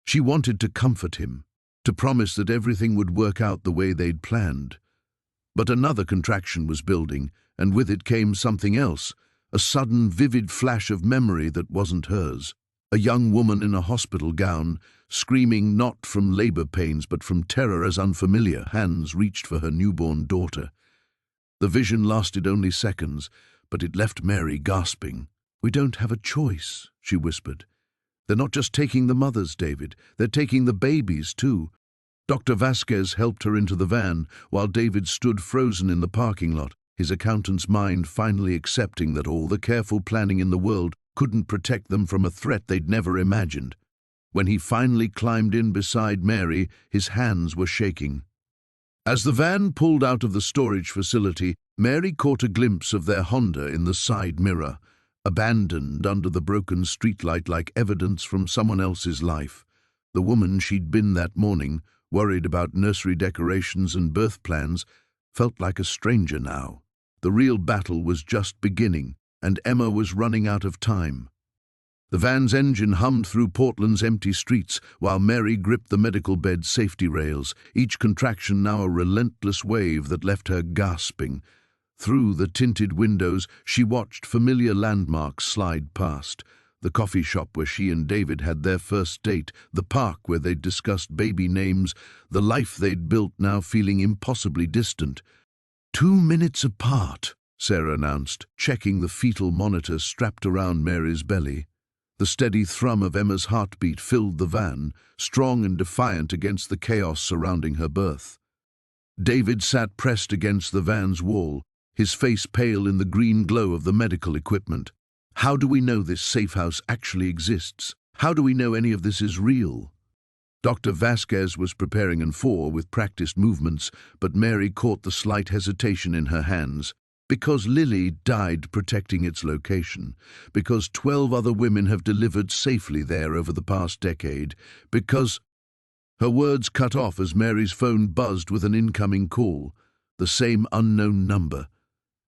She wanted to comfort him, to promise that everything would work out the way they'd planned. But another contraction was building, and with it came something else, a sudden, vivid flash of memory that wasn't hers. A young woman in a hospital gown, screaming not from labor pains but from terror as unfamiliar hands reached for her newborn daughter. The vision lasted only seconds, but it left Mary gasping. "We don't have a choice," she whispered. "They're not just taking the mothers, David. They're taking the babies, too." Dr. Vasquez helped her into the van, while David stood frozen in the parking lot, his accountant's mind finally accepting that all the careful planning in the world couldn't protect them from a threat they'd never imagined. When he finally climbed in beside Mary, his hands were shaking. As the van pulled out of the storage facility, Mary caught a glimpse of their Honda in the side mirror, abandoned under the broken streetlight like evidence from someone else's life. The woman she'd been that morning, worried about nursery decorations and birth plans, felt like a stranger now. The real battle was just beginning, and Emma was running out of time. The van's engine hummed through Portland's empty streets while Mary gripped the medical bed's safety rails, each contraction now a relentless wave that left her gasping. Through the tinted windows, she watched familiar landmarks slide past. The coffee shop where she and David had their first date, the park where they'd discussed baby names, the life they'd built now feeling impossibly distant. 2 minutes apart, Sarah announced, checking the fetal monitor strapped around Mary's belly. The steady thrum of Emma's heartbeat filled the van, strong and defiant against the chaos surrounding her birth. David sat pressed against the van's wall, his face pale in the green glow of the medical equipment. How do we know this safe house actually exists? How do we know any of this is real? Dr. Vasquez was preparing an IV with practiced movements, but Mary caught the slight hesitation in her hands. Because Lily died protecting its location, because 12 other women have delivered safely there over the past decade, because... Her words cut off as Mary's phone buzzed with an incoming call, the same unknown number.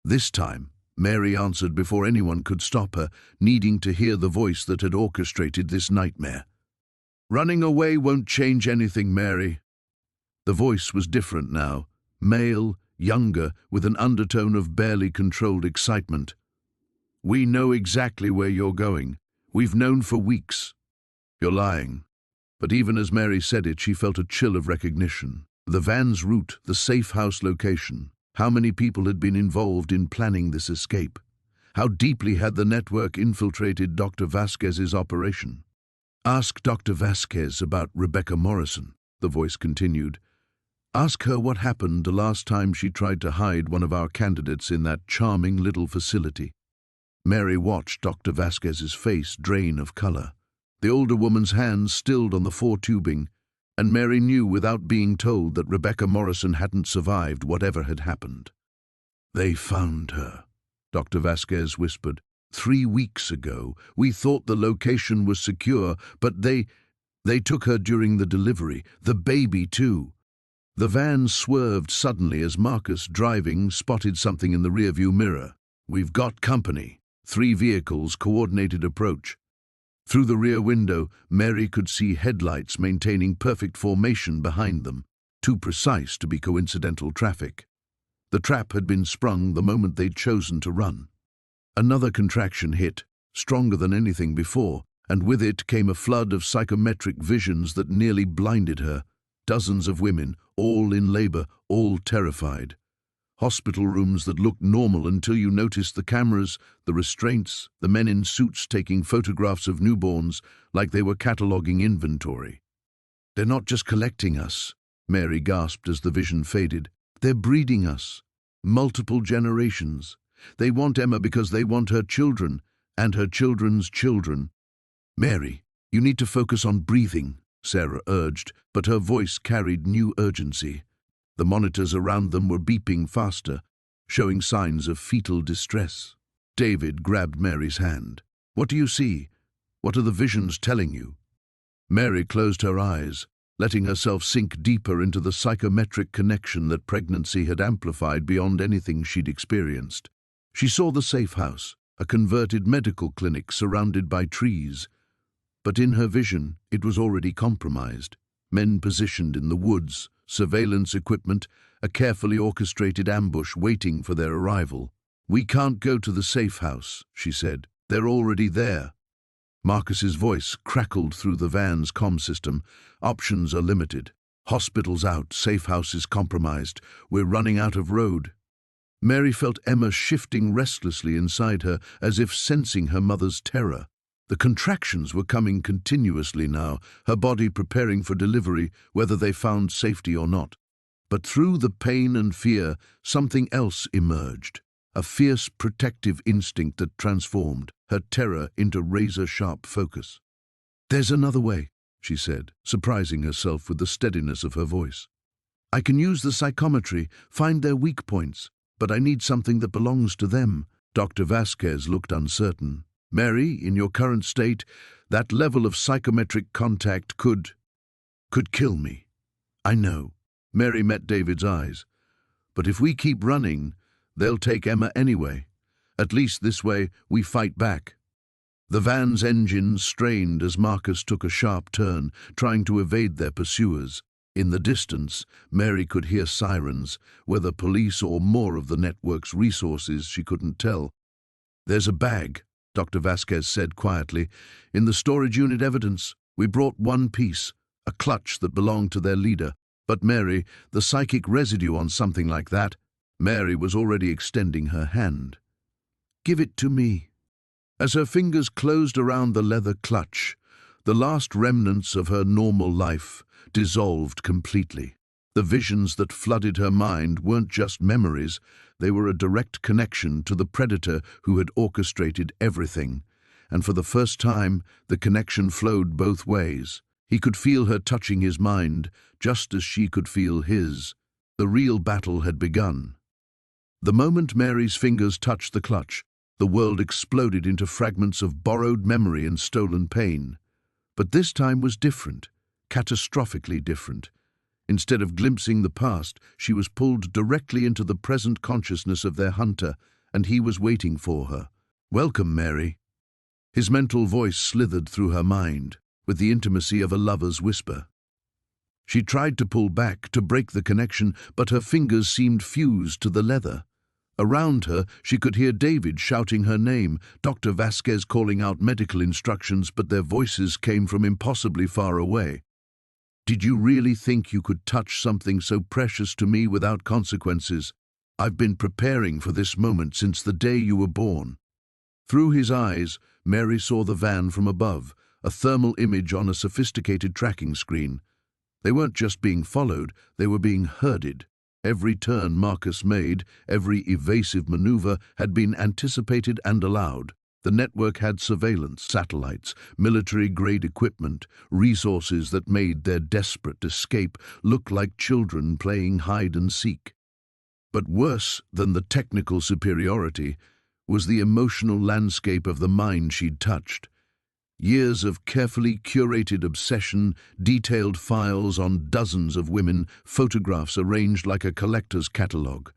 This time, Mary answered before anyone could stop her, needing to hear the voice that had orchestrated this nightmare. "Running away won't change anything, Mary." The voice was different now, male, younger, with an undertone of barely controlled excitement. "We know exactly where you're going. We've known for weeks." "You're lying." But even as Mary said it, she felt a chill of recognition. The van's route, the safe house location. How many people had been involved in planning this escape? How deeply had the network infiltrated Dr. Vasquez's operation? "Ask Dr. Vasquez about Rebecca Morrison," the voice continued. "Ask her what happened the last time she tried to hide one of our candidates in that charming little facility." Mary watched Dr. Vasquez's face drain of color. The older woman's hands stilled on the IV tubing, and Mary knew without being told that Rebecca Morrison hadn't survived whatever had happened. "They found her," Dr. Vasquez whispered. 3 weeks ago, we thought the location was secure, but they took her during the delivery, the baby too." The van swerved suddenly as Marcus, driving, spotted something in the rearview mirror. "We've got company." 3 vehicles, coordinated approach. Through the rear window, Mary could see headlights maintaining perfect formation behind them, too precise to be coincidental traffic. The trap had been sprung the moment they'd chosen to run. Another contraction hit, stronger than anything before, and with it came a flood of psychometric visions that nearly blinded her. Dozens of women, all in labor, all terrified. Hospital rooms that looked normal until you noticed the cameras, the restraints, the men in suits taking photographs of newborns like they were cataloging inventory. "They're not just collecting us," Mary gasped as the vision faded. "They're breeding us. Multiple generations. They want Emma because they want her children, and her children's children." "Mary, you need to focus on breathing," Sarah urged, but her voice carried new urgency. The monitors around them were beeping faster, showing signs of fetal distress. David grabbed Mary's hand. "What do you see? What are the visions telling you?" Mary closed her eyes, letting herself sink deeper into the psychometric connection that pregnancy had amplified beyond anything she'd experienced. She saw the safe house, a converted medical clinic surrounded by trees. But in her vision, it was already compromised. Men positioned in the woods, surveillance equipment, a carefully orchestrated ambush waiting for their arrival. "We can't go to the safe house," she said. "They're already there." Marcus's voice crackled through the van's comm system. "Options are limited. Hospital's out, safe house is compromised. We're running out of road." Mary felt Emma shifting restlessly inside her, as if sensing her mother's terror. The contractions were coming continuously now, her body preparing for delivery, whether they found safety or not. But through the pain and fear, something else emerged, a fierce protective instinct that transformed her terror into razor-sharp focus. "There's another way," she said, surprising herself with the steadiness of her voice. "I can use the psychometry, find their weak points, but I need something that belongs to them." Dr. Vasquez looked uncertain. "Mary, in your current state, that level of psychometric contact could kill me." "I know." Mary met David's eyes. "But if we keep running, they'll take Emma anyway. At least this way we fight back." The van's engine strained as Marcus took a sharp turn, trying to evade their pursuers. In the distance, Mary could hear sirens, whether police or more of the network's resources she couldn't tell. "There's a bag," Dr. Vasquez said quietly. "In the storage unit evidence, we brought one piece, a clutch that belonged to their leader. But Mary, the psychic residue on something like that." Mary was already extending her hand. "Give it to me." As her fingers closed around the leather clutch, the last remnants of her normal life dissolved completely. The visions that flooded her mind weren't just memories, they were a direct connection to the predator who had orchestrated everything. And for the first time, the connection flowed both ways. He could feel her touching his mind, just as she could feel his. The real battle had begun. The moment Mary's fingers touched the clutch, the world exploded into fragments of borrowed memory and stolen pain. But this time was different, catastrophically different. Instead of glimpsing the past, she was pulled directly into the present consciousness of their hunter, and he was waiting for her. "Welcome, Mary." His mental voice slithered through her mind, with the intimacy of a lover's whisper. She tried to pull back, to break the connection, but her fingers seemed fused to the leather. Around her, she could hear David shouting her name, Dr. Vasquez calling out medical instructions, but their voices came from impossibly far away. "Did you really think you could touch something so precious to me without consequences? I've been preparing for this moment since the day you were born." Through his eyes, Mary saw the van from above, a thermal image on a sophisticated tracking screen. They weren't just being followed, they were being herded. Every turn Marcus made, every evasive maneuver had been anticipated and allowed. The network had surveillance, satellites, military-grade equipment, resources that made their desperate escape look like children playing hide-and-seek. But worse than the technical superiority was the emotional landscape of the mind she'd touched. Years of carefully curated obsession, detailed files on dozens of women, photographs arranged like a collector's catalogue.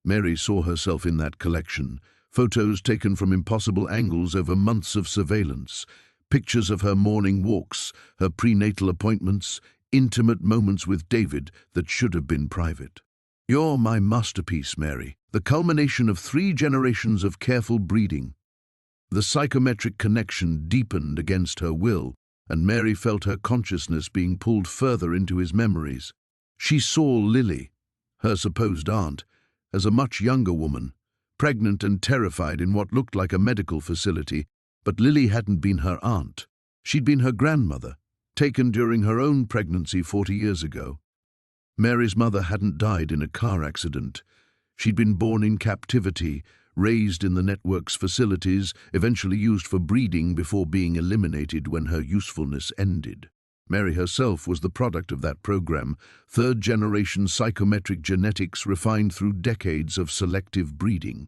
Mary saw herself in that collection, photos taken from impossible angles over months of surveillance, pictures of her morning walks, her prenatal appointments, intimate moments with David that should have been private. "You're my masterpiece, Mary, the culmination of 3 generations of careful breeding." The psychometric connection deepened against her will, and Mary felt her consciousness being pulled further into his memories. She saw Lily, her supposed aunt, as a much younger woman, pregnant and terrified in what looked like a medical facility, but Lily hadn't been her aunt. She'd been her grandmother, taken during her own pregnancy 40 years ago. Mary's mother hadn't died in a car accident. She'd been born in captivity, raised in the network's facilities, eventually used for breeding before being eliminated when her usefulness ended. Mary herself was the product of that program, 3rd-generation psychometric genetics refined through decades of selective breeding.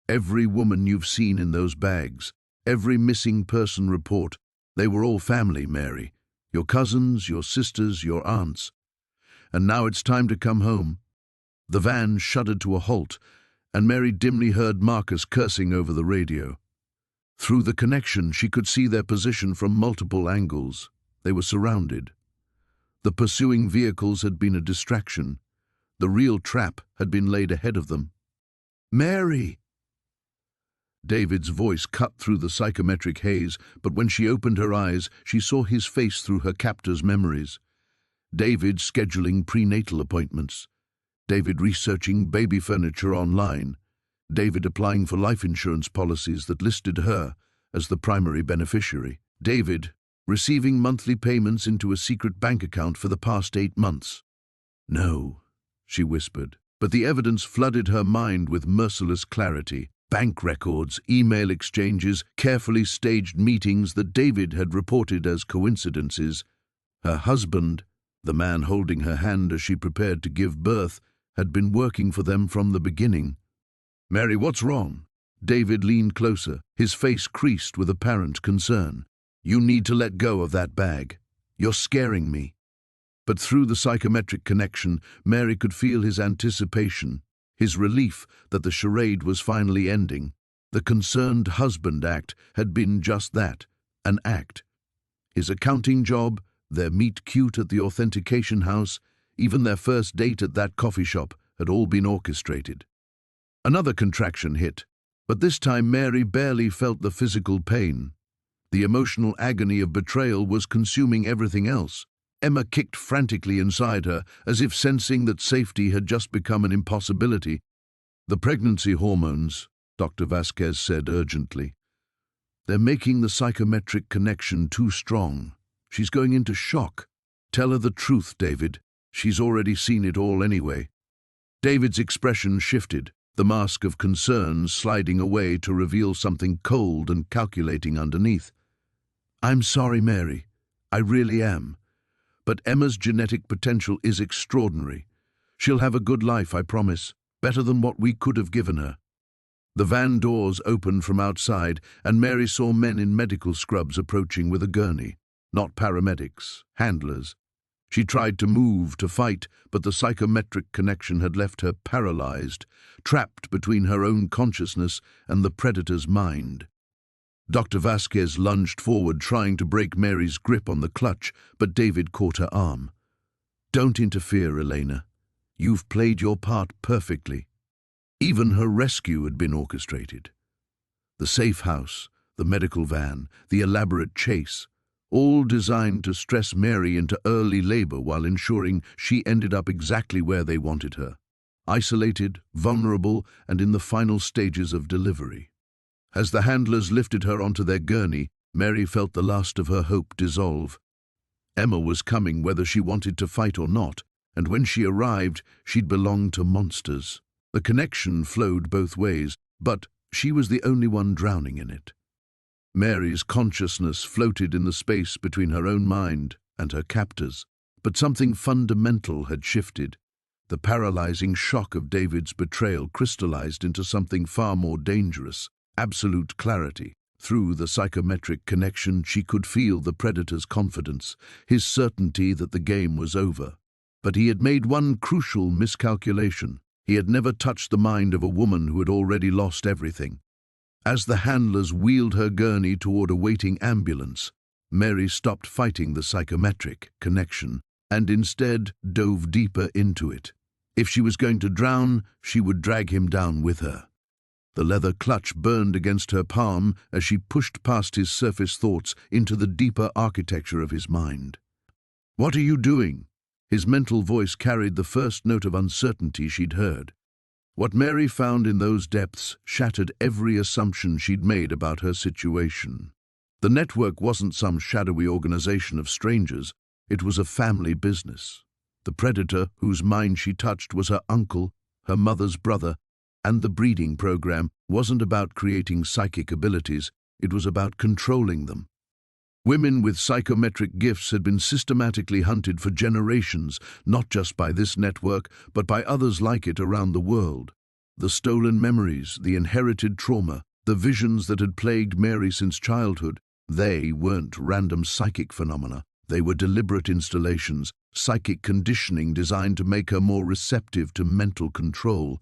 Every woman you've seen in those bags, every missing person report, they were all family, Mary. Your cousins, your sisters, your aunts. And now it's time to come home. The van shuddered to a halt, and Mary dimly heard Marcus cursing over the radio. Through the connection, she could see their position from multiple angles. They were surrounded. The pursuing vehicles had been a distraction. The real trap had been laid ahead of them. "Mary!" David's voice cut through the psychometric haze, but when she opened her eyes, she saw his face through her captor's memories. David scheduling prenatal appointments. David researching baby furniture online. David applying for life insurance policies that listed her, as the primary beneficiary. David, receiving monthly payments into a secret bank account for the past 8 months. No, she whispered, but the evidence flooded her mind with merciless clarity. Bank records, email exchanges, carefully staged meetings that David had reported as coincidences. Her husband, the man holding her hand as she prepared to give birth, had been working for them from the beginning. "Mary, what's wrong?" David leaned closer, his face creased with apparent concern. "You need to let go of that bag. You're scaring me." But through the psychometric connection, Mary could feel his anticipation, his relief that the charade was finally ending. The concerned husband act had been just that, an act. His accounting job, their meet-cute at the authentication house, even their first date at that coffee shop had all been orchestrated. Another contraction hit, but this time Mary barely felt the physical pain. The emotional agony of betrayal was consuming everything else. Emma kicked frantically inside her, as if sensing that safety had just become an impossibility. "The pregnancy hormones," Dr. Vasquez said urgently. "They're making the psychometric connection too strong. She's going into shock. Tell her the truth, David. She's already seen it all anyway." David's expression shifted, the mask of concern sliding away to reveal something cold and calculating underneath. "I'm sorry, Mary. I really am. But Emma's genetic potential is extraordinary. She'll have a good life, I promise, better than what we could have given her." The van doors opened from outside, and Mary saw men in medical scrubs approaching with a gurney. Not paramedics, handlers. She tried to move, to fight, but the psychometric connection had left her paralyzed, trapped between her own consciousness and the predator's mind. Dr. Vasquez lunged forward, trying to break Mary's grip on the clutch, but David caught her arm. "Don't interfere, Elena. You've played your part perfectly." Even her rescue had been orchestrated. The safe house, the medical van, the elaborate chase, all designed to stress Mary into early labor while ensuring she ended up exactly where they wanted her, isolated, vulnerable, and in the final stages of delivery. As the handlers lifted her onto their gurney, Mary felt the last of her hope dissolve. Emma was coming whether she wanted to fight or not, and when she arrived, she'd belonged to monsters. The connection flowed both ways, but she was the only one drowning in it. Mary's consciousness floated in the space between her own mind and her captor's, but something fundamental had shifted. The paralyzing shock of David's betrayal crystallized into something far more dangerous. Absolute clarity. Through the psychometric connection, she could feel the predator's confidence, his certainty that the game was over. But he had made one crucial miscalculation. He had never touched the mind of a woman who had already lost everything. As the handlers wheeled her gurney toward a waiting ambulance, Mary stopped fighting the psychometric connection and instead dove deeper into it. If she was going to drown, she would drag him down with her. The leather clutch burned against her palm as she pushed past his surface thoughts into the deeper architecture of his mind. "What are you doing?" His mental voice carried the first note of uncertainty she'd heard. What Mary found in those depths shattered every assumption she'd made about her situation. The network wasn't some shadowy organization of strangers, it was a family business. The predator whose mind she touched was her uncle, her mother's brother, and the breeding program wasn't about creating psychic abilities, it was about controlling them. Women with psychometric gifts had been systematically hunted for generations, not just by this network, but by others like it around the world. The stolen memories, the inherited trauma, the visions that had plagued Mary since childhood, they weren't random psychic phenomena. They were deliberate installations, psychic conditioning designed to make her more receptive to mental control.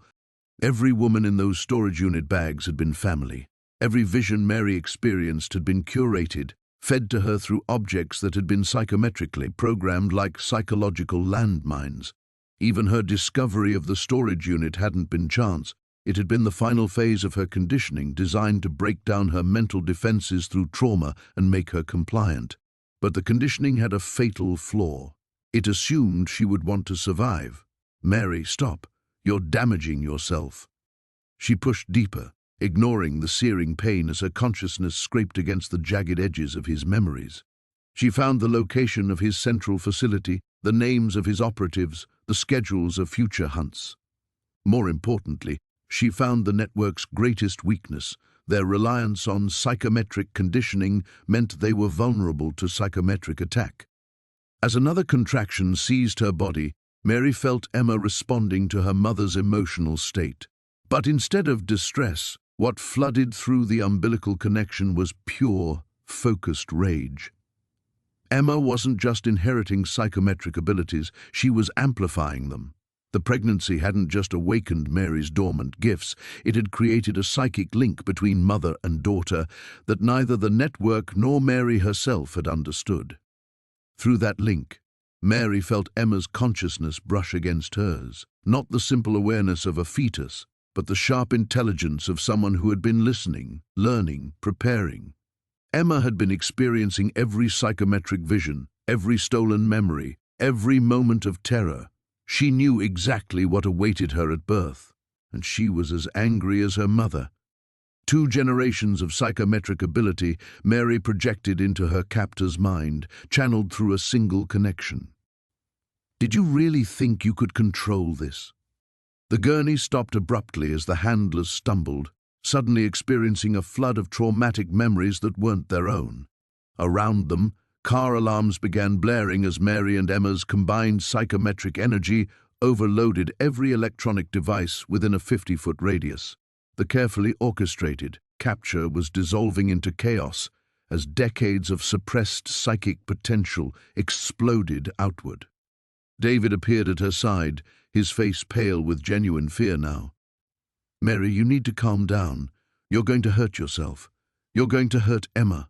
Every woman in those storage unit bags had been family. Every vision Mary experienced had been curated, fed to her through objects that had been psychometrically programmed like psychological landmines. Even her discovery of the storage unit hadn't been chance. It had been the final phase of her conditioning, designed to break down her mental defenses through trauma and make her compliant. But the conditioning had a fatal flaw. It assumed she would want to survive. "Mary, stop. You're damaging yourself." She pushed deeper, ignoring the searing pain as her consciousness scraped against the jagged edges of his memories. She found the location of his central facility, the names of his operatives, the schedules of future hunts. More importantly, she found the network's greatest weakness. Their reliance on psychometric conditioning meant they were vulnerable to psychometric attack. As another contraction seized her body, Mary felt Emma responding to her mother's emotional state. But instead of distress, what flooded through the umbilical connection was pure, focused rage. Emma wasn't just inheriting psychometric abilities, she was amplifying them. The pregnancy hadn't just awakened Mary's dormant gifts, it had created a psychic link between mother and daughter that neither the network nor Mary herself had understood. Through that link, Mary felt Emma's consciousness brush against hers, not the simple awareness of a fetus, but the sharp intelligence of someone who had been listening, learning, preparing. Emma had been experiencing every psychometric vision, every stolen memory, every moment of terror. She knew exactly what awaited her at birth, and she was as angry as her mother. 2 generations of psychometric ability Mary projected into her captor's mind, channeled through a single connection. Did you really think you could control this? The gurney stopped abruptly as the handlers stumbled, suddenly experiencing a flood of traumatic memories that weren't their own. Around them, car alarms began blaring as Mary and Emma's combined psychometric energy overloaded every electronic device within a 50-foot radius. The carefully orchestrated capture was dissolving into chaos as decades of suppressed psychic potential exploded outward. David appeared at her side, his face pale with genuine fear now. "Mary, you need to calm down. You're going to hurt yourself. You're going to hurt Emma."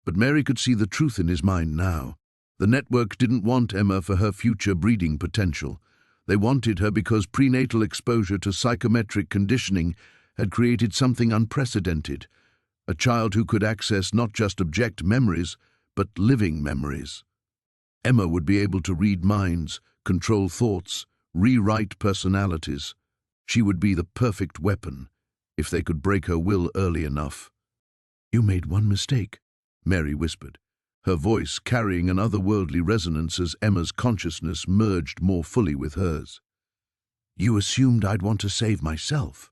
But Mary could see the truth in his mind now. The network didn't want Emma for her future breeding potential. They wanted her because prenatal exposure to psychometric conditioning had created something unprecedented, a child who could access not just object memories, but living memories. Emma would be able to read minds, control thoughts, rewrite personalities. She would be the perfect weapon, if they could break her will early enough. "You made one mistake," Mary whispered, her voice carrying an otherworldly resonance as Emma's consciousness merged more fully with hers. "You assumed I'd want to save myself."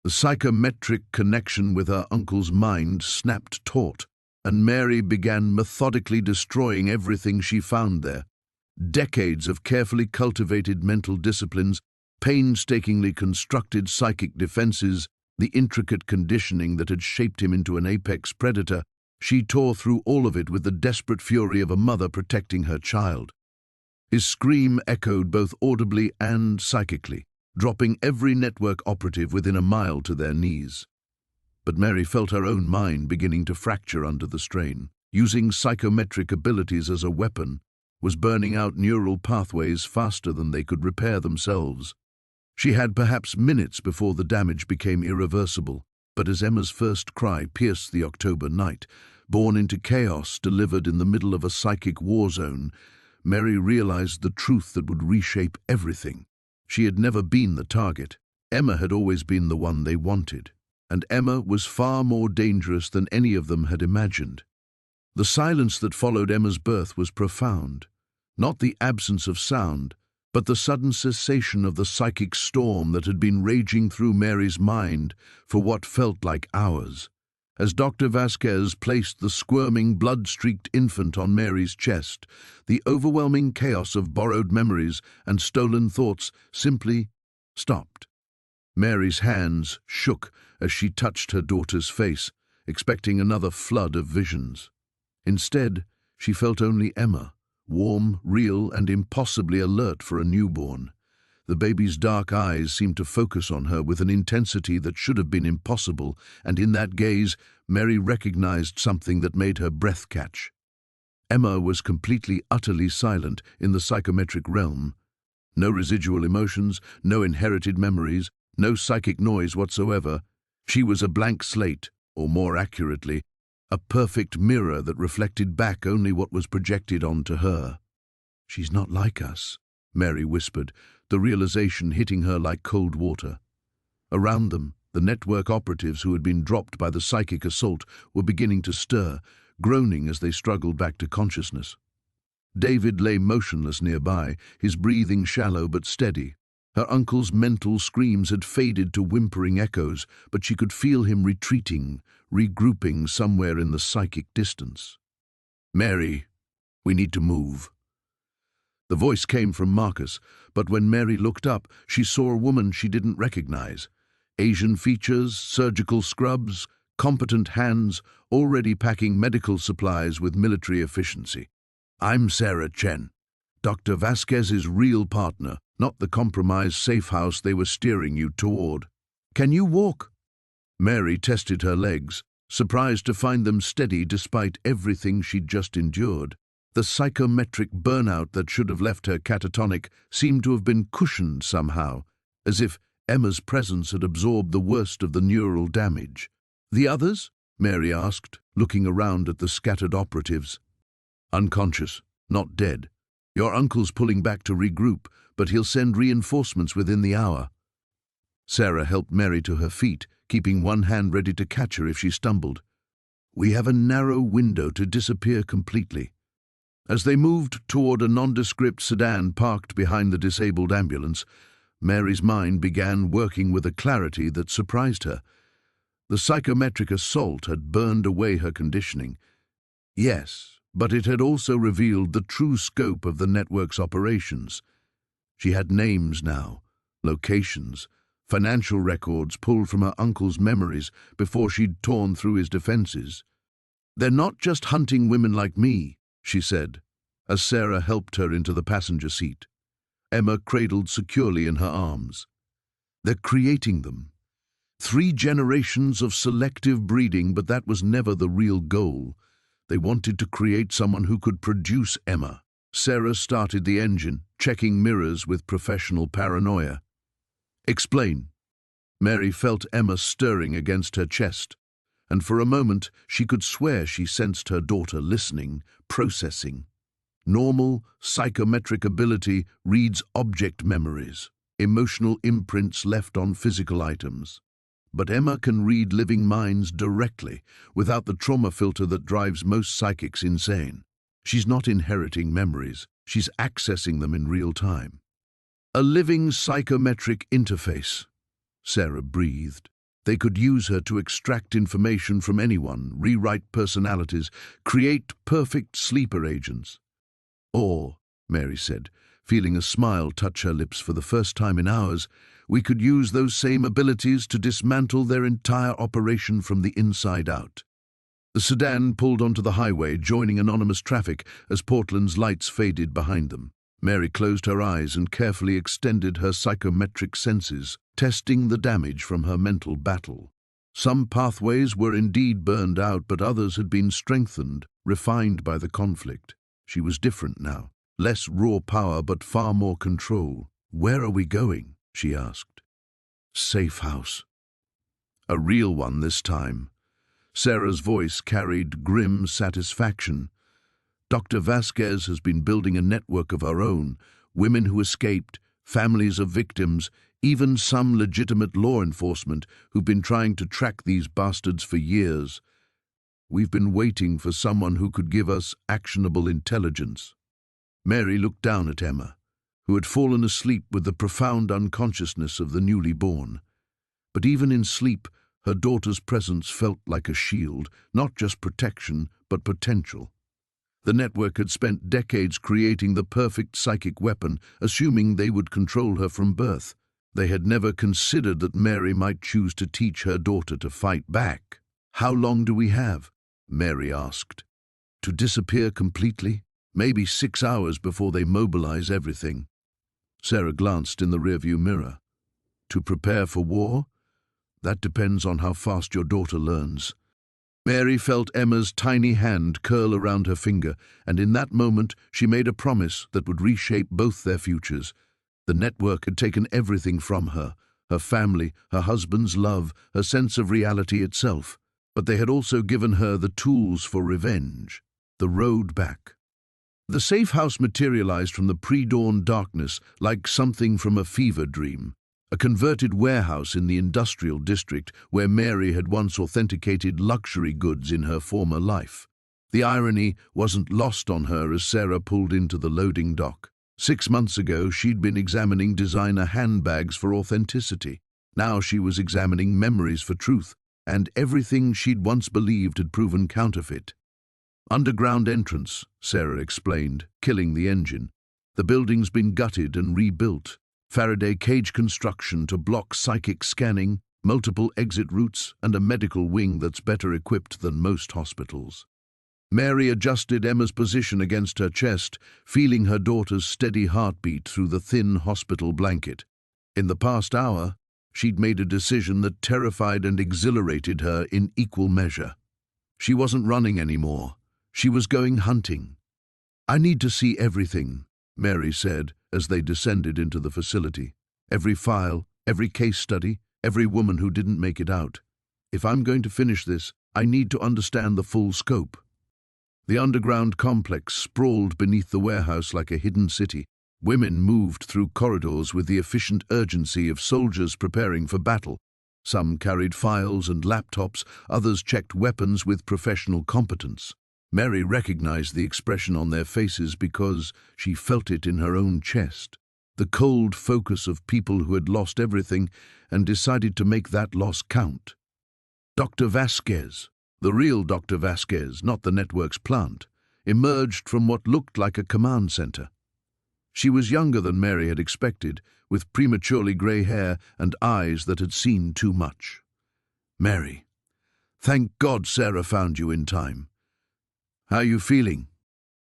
The psychometric connection with her uncle's mind snapped taut, and Mary began methodically destroying everything she found there. Decades of carefully cultivated mental disciplines, painstakingly constructed psychic defenses, the intricate conditioning that had shaped him into an apex predator. She tore through all of it with the desperate fury of a mother protecting her child. His scream echoed both audibly and psychically, dropping every network operative within a mile to their knees. But Mary felt her own mind beginning to fracture under the strain. Using psychometric abilities as a weapon was burning out neural pathways faster than they could repair themselves. She had perhaps minutes before the damage became irreversible, but as Emma's first cry pierced the October night, born into chaos delivered in the middle of a psychic war zone, Mary realized the truth that would reshape everything. She had never been the target. Emma had always been the one they wanted, and Emma was far more dangerous than any of them had imagined. The silence that followed Emma's birth was profound. Not the absence of sound, but the sudden cessation of the psychic storm that had been raging through Mary's mind for what felt like hours. As Dr. Vasquez placed the squirming, blood-streaked infant on Mary's chest, the overwhelming chaos of borrowed memories and stolen thoughts simply stopped. Mary's hands shook as she touched her daughter's face, expecting another flood of visions. Instead, she felt only Emma, warm, real, and impossibly alert for a newborn. The baby's dark eyes seemed to focus on her with an intensity that should have been impossible, and in that gaze, Mary recognized something that made her breath catch. Emma was completely, utterly silent in the psychometric realm. No residual emotions, no inherited memories, no psychic noise whatsoever. She was a blank slate, or more accurately, a perfect mirror that reflected back only what was projected onto her. "She's not like us," Mary whispered, the realization hitting her like cold water. Around them, The network operatives who had been dropped by the psychic assault were beginning to stir, groaning as they struggled back to consciousness. David lay motionless nearby, his breathing shallow but steady. Her uncle's mental screams had faded to whimpering echoes, but she could feel him retreating, regrouping somewhere in the psychic distance. "Mary, we need to move." The voice came from Marcus, but when Mary looked up, she saw a woman she didn't recognize. Asian features, surgical scrubs, competent hands, already packing medical supplies with military efficiency. "I'm Sarah Chen, Dr. Vasquez's real partner, not the compromised safe house they were steering you toward. Can you walk?" Mary tested her legs, surprised to find them steady despite everything she'd just endured. The psychometric burnout that should have left her catatonic seemed to have been cushioned somehow, as if Emma's presence had absorbed the worst of the neural damage. "The others?" Mary asked, looking around at the scattered operatives. "Unconscious, not dead. Your uncle's pulling back to regroup, but he'll send reinforcements within the hour." Sarah helped Mary to her feet, keeping one hand ready to catch her if she stumbled. "We have a narrow window to disappear completely." As they moved toward a nondescript sedan parked behind the disabled ambulance, Mary's mind began working with a clarity that surprised her. The psychometric assault had burned away her conditioning. Yes, but it had also revealed the true scope of the network's operations. She had names now, locations, financial records pulled from her uncle's memories before she'd torn through his defenses. "They're not just hunting women like me," she said, as Sarah helped her into the passenger seat. Emma cradled securely in her arms. "They're creating them. 3 generations of selective breeding, but that was never the real goal. They wanted to create someone who could produce Emma." Sarah started the engine, checking mirrors with professional paranoia. "Explain." Mary felt Emma stirring against her chest, and for a moment she could swear she sensed her daughter listening, processing. Normal, psychometric ability reads object memories, emotional imprints left on physical items. But Emma can read living minds directly, without the trauma filter that drives most psychics insane. She's not inheriting memories, she's accessing them in real time. "A living psychometric interface," Sarah breathed. They could use her to extract information from anyone, rewrite personalities, create perfect sleeper agents. "Or," Mary said, feeling a smile touch her lips for the first time in hours, "we could use those same abilities to dismantle their entire operation from the inside out." The sedan pulled onto the highway, joining anonymous traffic as Portland's lights faded behind them. Mary closed her eyes and carefully extended her psychometric senses, testing the damage from her mental battle. Some pathways were indeed burned out, but others had been strengthened, refined by the conflict. She was different now, less raw power but far more control. "Where are we going?" she asked. "Safe house." A real one this time. Sarah's voice carried grim satisfaction. "Dr. Vasquez has been building a network of her own, women who escaped, families of victims, even some legitimate law enforcement who've been trying to track these bastards for years. We've been waiting for someone who could give us actionable intelligence." Mary looked down at Emma, who had fallen asleep with the profound unconsciousness of the newly born. But even in sleep, her daughter's presence felt like a shield, not just protection, but potential. The network had spent decades creating the perfect psychic weapon, assuming they would control her from birth. They had never considered that Mary might choose to teach her daughter to fight back. "How long do we have?" Mary asked. "To disappear completely? Maybe 6 hours before they mobilize everything." Sarah glanced in the rearview mirror. "To prepare for war? That depends on how fast your daughter learns." Mary felt Emma's tiny hand curl around her finger, and in that moment she made a promise that would reshape both their futures. The network had taken everything from her, her family, her husband's love, her sense of reality itself. But they had also given her the tools for revenge, the road back. The safe house materialized from the pre-dawn darkness like something from a fever dream. a converted warehouse in the industrial district where Mary had once authenticated luxury goods in her former life. The irony wasn't lost on her as Sarah pulled into the loading dock. 6 months ago, she'd been examining designer handbags for authenticity. Now she was examining memories for truth, and everything she'd once believed had proven counterfeit. Underground entrance, Sarah explained, killing the engine. The building's been gutted and rebuilt. Faraday cage construction to block psychic scanning, multiple exit routes, and a medical wing that's better equipped than most hospitals. Mary adjusted Emma's position against her chest, feeling her daughter's steady heartbeat through the thin hospital blanket. In the past hour, she'd made a decision that terrified and exhilarated her in equal measure. She wasn't running anymore. She was going hunting. "I need to see everything," Mary said as they descended into the facility. "Every file, every case study, every woman who didn't make it out. If I'm going to finish this, I need to understand the full scope." The underground complex sprawled beneath the warehouse like a hidden city. Women moved through corridors with the efficient urgency of soldiers preparing for battle. Some carried files and laptops, others checked weapons with professional competence. Mary recognized the expression on their faces because she felt it in her own chest. The cold focus of people who had lost everything and decided to make that loss count. Dr. Vasquez, the real Dr. Vasquez, not the network's plant, emerged from what looked like a command center. She was younger than Mary had expected, with prematurely grey hair and eyes that had seen too much. "Mary, thank God Sarah found you in time. How are you feeling?"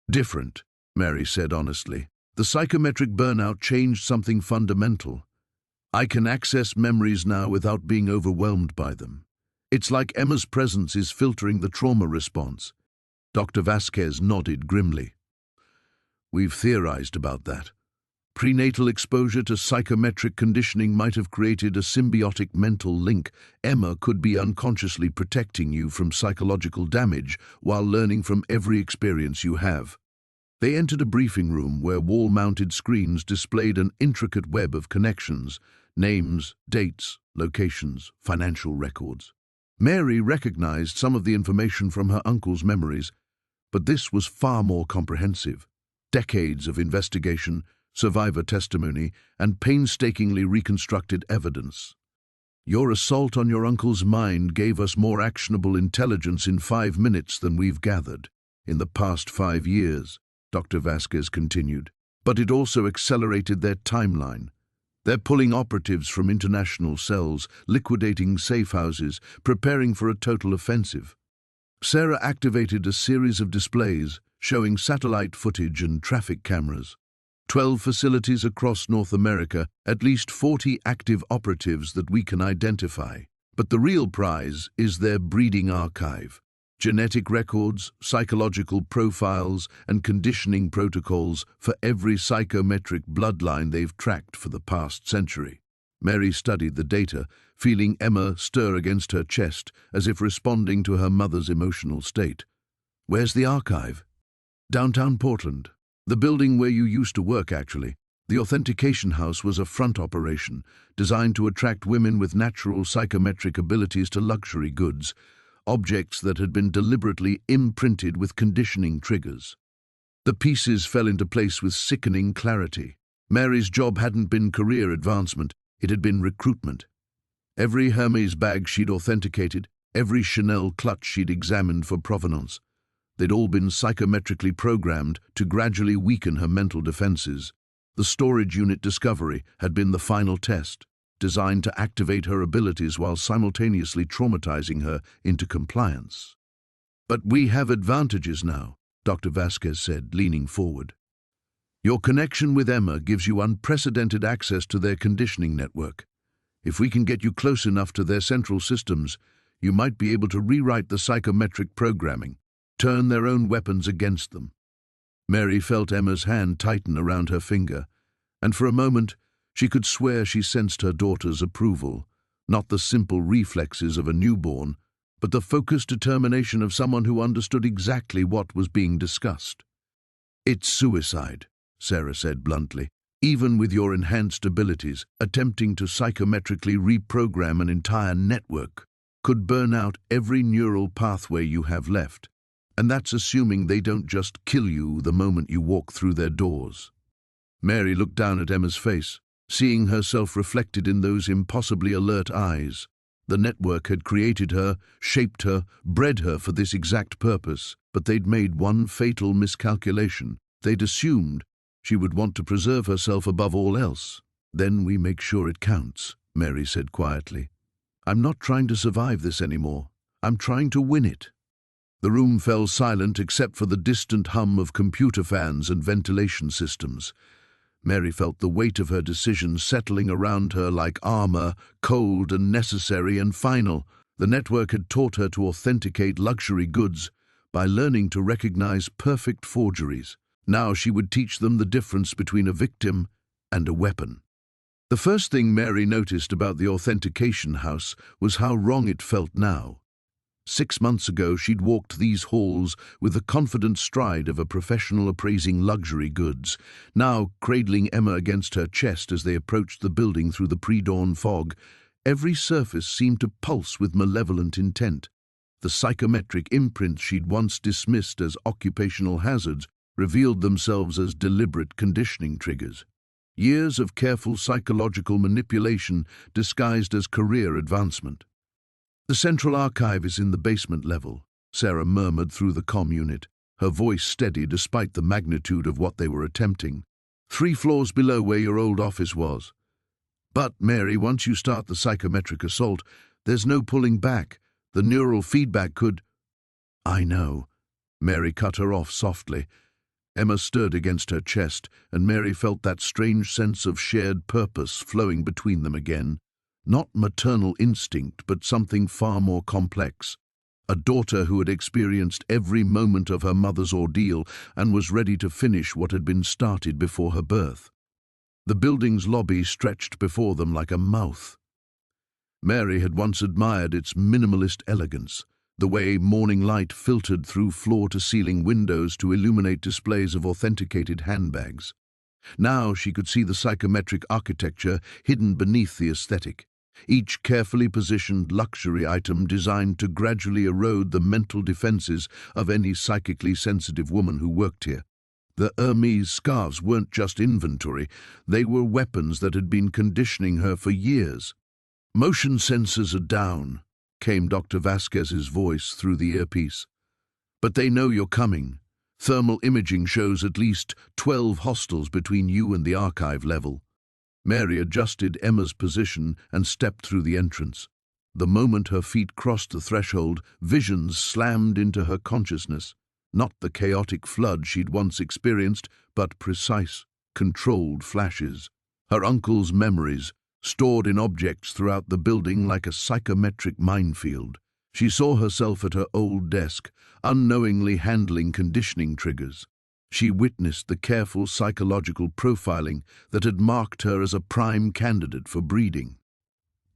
"Different," Mary said honestly. "The psychometric burnout changed something fundamental. I can access memories now without being overwhelmed by them. It's like Emma's presence is filtering the trauma response." Dr. Vasquez nodded grimly. "We've theorized about that. Prenatal exposure to psychometric conditioning might have created a symbiotic mental link. Emma could be unconsciously protecting you from psychological damage while learning from every experience you have." They entered a briefing room where wall-mounted screens displayed an intricate web of connections, names, dates, locations, financial records. Mary recognized some of the information from her uncle's memories, but this was far more comprehensive. Decades of investigation, survivor testimony, and painstakingly reconstructed evidence. "Your assault on your uncle's mind gave us more actionable intelligence in 5 minutes than we've gathered in the past 5 years, Dr. Vasquez continued. "But it also accelerated their timeline. They're pulling operatives from international cells, liquidating safe houses, preparing for a total offensive." Sarah activated a series of displays showing satellite footage and traffic cameras. 12 facilities across North America, at least 40 active operatives that we can identify. But the real prize is their breeding archive. Genetic records, psychological profiles, and conditioning protocols for every psychometric bloodline they've tracked for the past century. Mary studied the data, feeling Emma stir against her chest as if responding to her mother's emotional state. "Where's the archive?" "Downtown Portland. The building where you used to work, actually. The authentication house was a front operation, designed to attract women with natural psychometric abilities to luxury goods, objects that had been deliberately imprinted with conditioning triggers." The pieces fell into place with sickening clarity. Mary's job hadn't been career advancement, it had been recruitment. Every Hermes bag she'd authenticated, every Chanel clutch she'd examined for provenance, they'd all been psychometrically programmed to gradually weaken her mental defenses. The storage unit discovery had been the final test, designed to activate her abilities while simultaneously traumatizing her into compliance. "But we have advantages now," Dr. Vasquez said, leaning forward. "Your connection with Emma gives you unprecedented access to their conditioning network. If we can get you close enough to their central systems, you might be able to rewrite the psychometric programming, turn their own weapons against them." Mary felt Emma's hand tighten around her finger, and for a moment she could swear she sensed her daughter's approval, not the simple reflexes of a newborn, but the focused determination of someone who understood exactly what was being discussed. "It's suicide," Sarah said bluntly. Even with your enhanced abilities, attempting to psychometrically reprogram an entire network could burn out every neural pathway you have left. And that's assuming they don't just kill you the moment you walk through their doors. Mary looked down at Emma's face, seeing herself reflected in those impossibly alert eyes. The network had created her, shaped her, bred her for this exact purpose, but they'd made one fatal miscalculation. They'd assumed she would want to preserve herself above all else. "Then we make sure it counts," Mary said quietly. "I'm not trying to survive this anymore. I'm trying to win it." The room fell silent except for the distant hum of computer fans and ventilation systems. Mary felt the weight of her decision settling around her like armor, cold and necessary and final. The network had taught her to authenticate luxury goods by learning to recognize perfect forgeries. Now she would teach them the difference between a victim and a weapon. The first thing Mary noticed about the authentication house was how wrong it felt now. 6 months ago, she'd walked these halls with the confident stride of a professional appraising luxury goods, now cradling Emma against her chest as they approached the building through the pre-dawn fog. Every surface seemed to pulse with malevolent intent. The psychometric imprints she'd once dismissed as occupational hazards revealed themselves as deliberate conditioning triggers. Years of careful psychological manipulation disguised as career advancement. "The central archive is in the basement level," Sarah murmured through the comm unit, her voice steady despite the magnitude of what they were attempting. "3 floors below where your old office was. But, Mary, once you start the psychometric assault, there's no pulling back. The neural feedback could—" "I know." Mary cut her off softly. Emma stirred against her chest, and Mary felt that strange sense of shared purpose flowing between them again. Not maternal instinct, but something far more complex. A daughter who had experienced every moment of her mother's ordeal and was ready to finish what had been started before her birth. The building's lobby stretched before them like a mouth. Mary had once admired its minimalist elegance, the way morning light filtered through floor-to-ceiling windows to illuminate displays of authenticated handbags. Now she could see the psychometric architecture hidden beneath the aesthetic, each carefully positioned luxury item designed to gradually erode the mental defenses of any psychically sensitive woman who worked here. The Hermes scarves weren't just inventory, they were weapons that had been conditioning her for years. "Motion sensors are down," came Dr. Vasquez's voice through the earpiece. "But they know you're coming. Thermal imaging shows at least 12 hostiles between you and the archive level." Mary adjusted Emma's position and stepped through the entrance. The moment her feet crossed the threshold, visions slammed into her consciousness. Not the chaotic flood she'd once experienced, but precise, controlled flashes. Her uncle's memories, stored in objects throughout the building like a psychometric minefield. She saw herself at her old desk, unknowingly handling conditioning triggers. She witnessed the careful psychological profiling that had marked her as a prime candidate for breeding.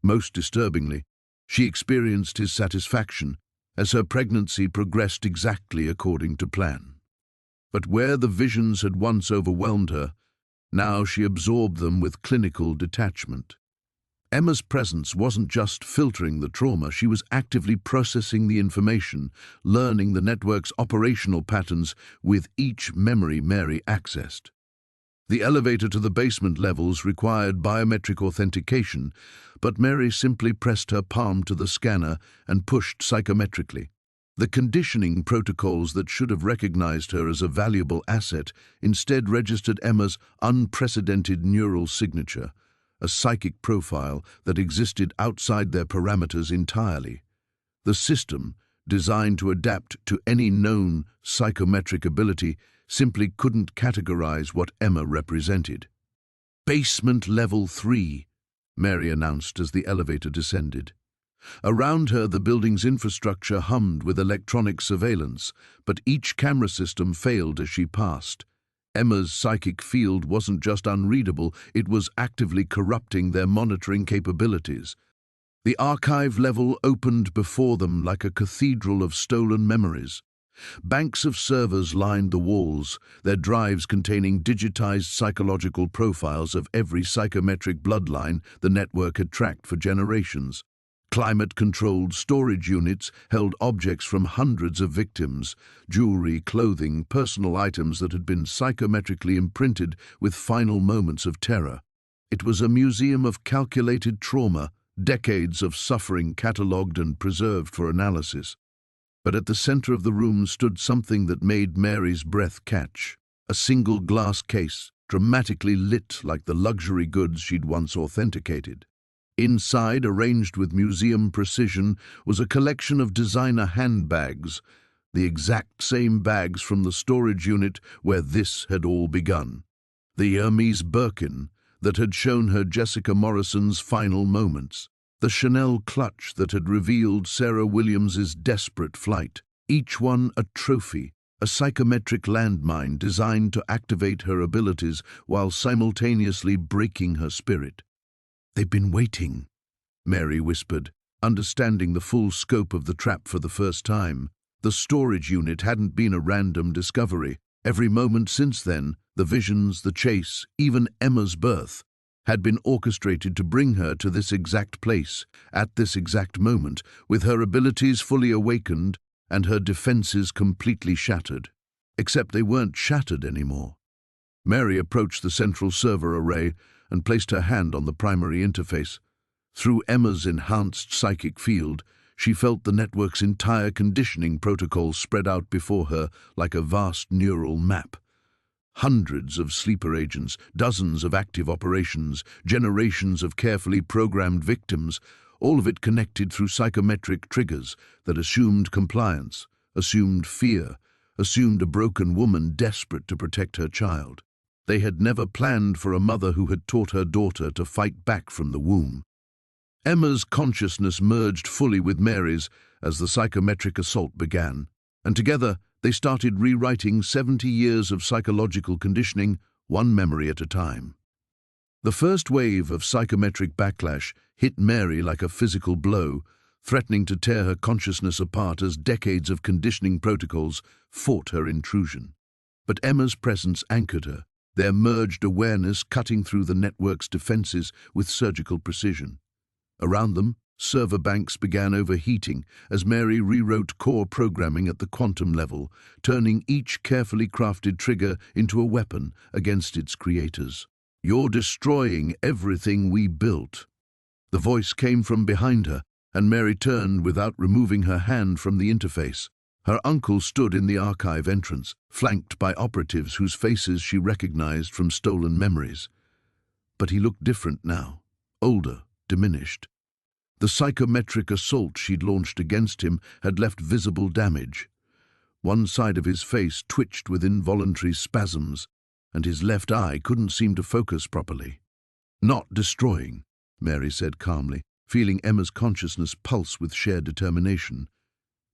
Most disturbingly, she experienced his satisfaction as her pregnancy progressed exactly according to plan. But where the visions had once overwhelmed her, now she absorbed them with clinical detachment. Emma's presence wasn't just filtering the trauma, she was actively processing the information, learning the network's operational patterns with each memory Mary accessed. The elevator to the basement levels required biometric authentication, but Mary simply pressed her palm to the scanner and pushed psychometrically. The conditioning protocols that should have recognized her as a valuable asset instead registered Emma's unprecedented neural signature, a psychic profile that existed outside their parameters entirely. The system, designed to adapt to any known psychometric ability, simply couldn't categorize what Emma represented. "Basement level 3, Mary announced as the elevator descended. Around her, the building's infrastructure hummed with electronic surveillance, but each camera system failed as she passed. Emma's psychic field wasn't just unreadable, it was actively corrupting their monitoring capabilities. The archive level opened before them like a cathedral of stolen memories. Banks of servers lined the walls, their drives containing digitized psychological profiles of every psychometric bloodline the network had tracked for generations. Climate-controlled storage units held objects from hundreds of victims, jewelry, clothing, personal items that had been psychometrically imprinted with final moments of terror. It was a museum of calculated trauma, decades of suffering catalogued and preserved for analysis. But at the center of the room stood something that made Mary's breath catch. A single glass case, dramatically lit like the luxury goods she'd once authenticated. Inside, arranged with museum precision, was a collection of designer handbags, the exact same bags from the storage unit where this had all begun. The Hermes Birkin that had shown her Jessica Morrison's final moments. The Chanel clutch that had revealed Sarah Williams's desperate flight. Each one a trophy, a psychometric landmine designed to activate her abilities while simultaneously breaking her spirit. "They've been waiting," Mary whispered, understanding the full scope of the trap for the first time. The storage unit hadn't been a random discovery. Every moment since then, the visions, the chase, even Emma's birth, had been orchestrated to bring her to this exact place, at this exact moment, with her abilities fully awakened and her defenses completely shattered. Except they weren't shattered anymore. Mary approached the central server array and placed her hand on the primary interface. Through Emma's enhanced psychic field, she felt the network's entire conditioning protocol spread out before her like a vast neural map. Hundreds of sleeper agents, dozens of active operations, generations of carefully programmed victims, all of it connected through psychometric triggers that assumed compliance, assumed fear, assumed a broken woman desperate to protect her child. They had never planned for a mother who had taught her daughter to fight back from the womb. Emma's consciousness merged fully with Mary's as the psychometric assault began, and together they started rewriting 70 years of psychological conditioning, one memory at a time. The first wave of psychometric backlash hit Mary like a physical blow, threatening to tear her consciousness apart as decades of conditioning protocols fought her intrusion. But Emma's presence anchored her, their merged awareness cutting through the network's defenses with surgical precision. Around them, server banks began overheating as Mary rewrote core programming at the quantum level, turning each carefully crafted trigger into a weapon against its creators. "You're destroying everything we built." The voice came from behind her, and Mary turned without removing her hand from the interface. Her uncle stood in the archive entrance, flanked by operatives whose faces she recognized from stolen memories. But he looked different now, older, diminished. The psychometric assault she'd launched against him had left visible damage. One side of his face twitched with involuntary spasms, and his left eye couldn't seem to focus properly. "Not destroying," Mary said calmly, feeling Emma's consciousness pulse with shared determination.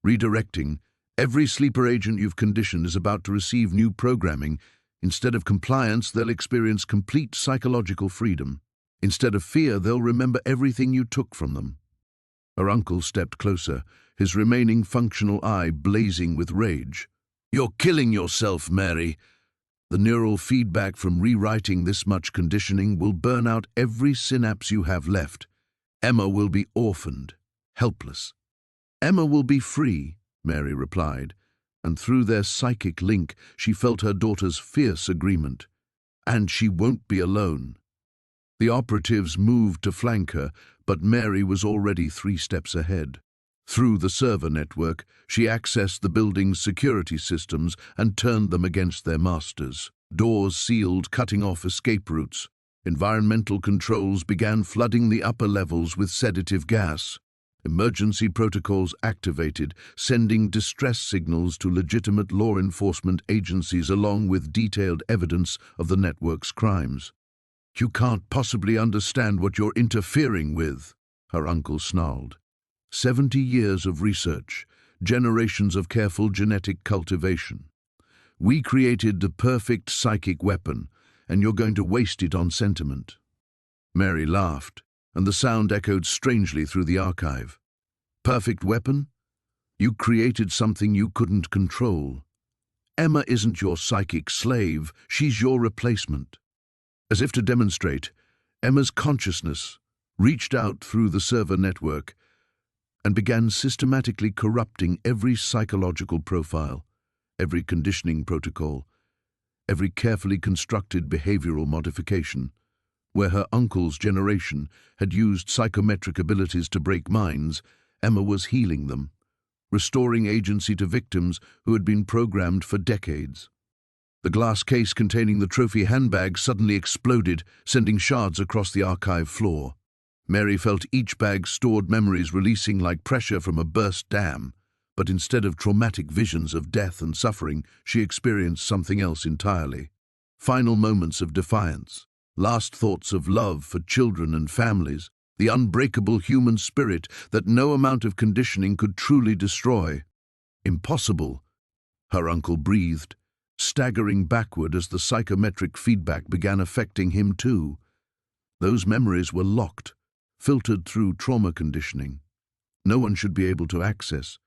"Redirecting. Every sleeper agent you've conditioned is about to receive new programming. Instead of compliance, they'll experience complete psychological freedom. Instead of fear, they'll remember everything you took from them." Her uncle stepped closer, his remaining functional eye blazing with rage. "You're killing yourself, Mary. The neural feedback from rewriting this much conditioning will burn out every synapse you have left. Emma will be orphaned, helpless." "Emma will be free," Mary replied, and through their psychic link she felt her daughter's fierce agreement. "And she won't be alone." The operatives moved to flank her, but Mary was already 3 steps ahead. Through the server network, she accessed the building's security systems and turned them against their masters. Doors sealed, cutting off escape routes. Environmental controls began flooding the upper levels with sedative gas. Emergency protocols activated, sending distress signals to legitimate law enforcement agencies along with detailed evidence of the network's crimes. "You can't possibly understand what you're interfering with," her uncle snarled. 70 years of research, generations of careful genetic cultivation. We created the perfect psychic weapon, and you're going to waste it on sentiment." Mary laughed, and the sound echoed strangely through the archive. "Perfect weapon? You created something you couldn't control. Emma isn't your psychic slave, she's your replacement." As if to demonstrate, Emma's consciousness reached out through the server network and began systematically corrupting every psychological profile, every conditioning protocol, every carefully constructed behavioral modification. Where her uncle's generation had used psychometric abilities to break minds, Emma was healing them, restoring agency to victims who had been programmed for decades. The glass case containing the trophy handbag suddenly exploded, sending shards across the archive floor. Mary felt each bag's stored memories releasing like pressure from a burst dam, but instead of traumatic visions of death and suffering, she experienced something else entirely. Final moments of defiance, last thoughts of love for children and families, the unbreakable human spirit that no amount of conditioning could truly destroy. "Impossible," her uncle breathed, staggering backward as the psychometric feedback began affecting him too. Those memories were locked, filtered through trauma conditioning. No one should be able to access.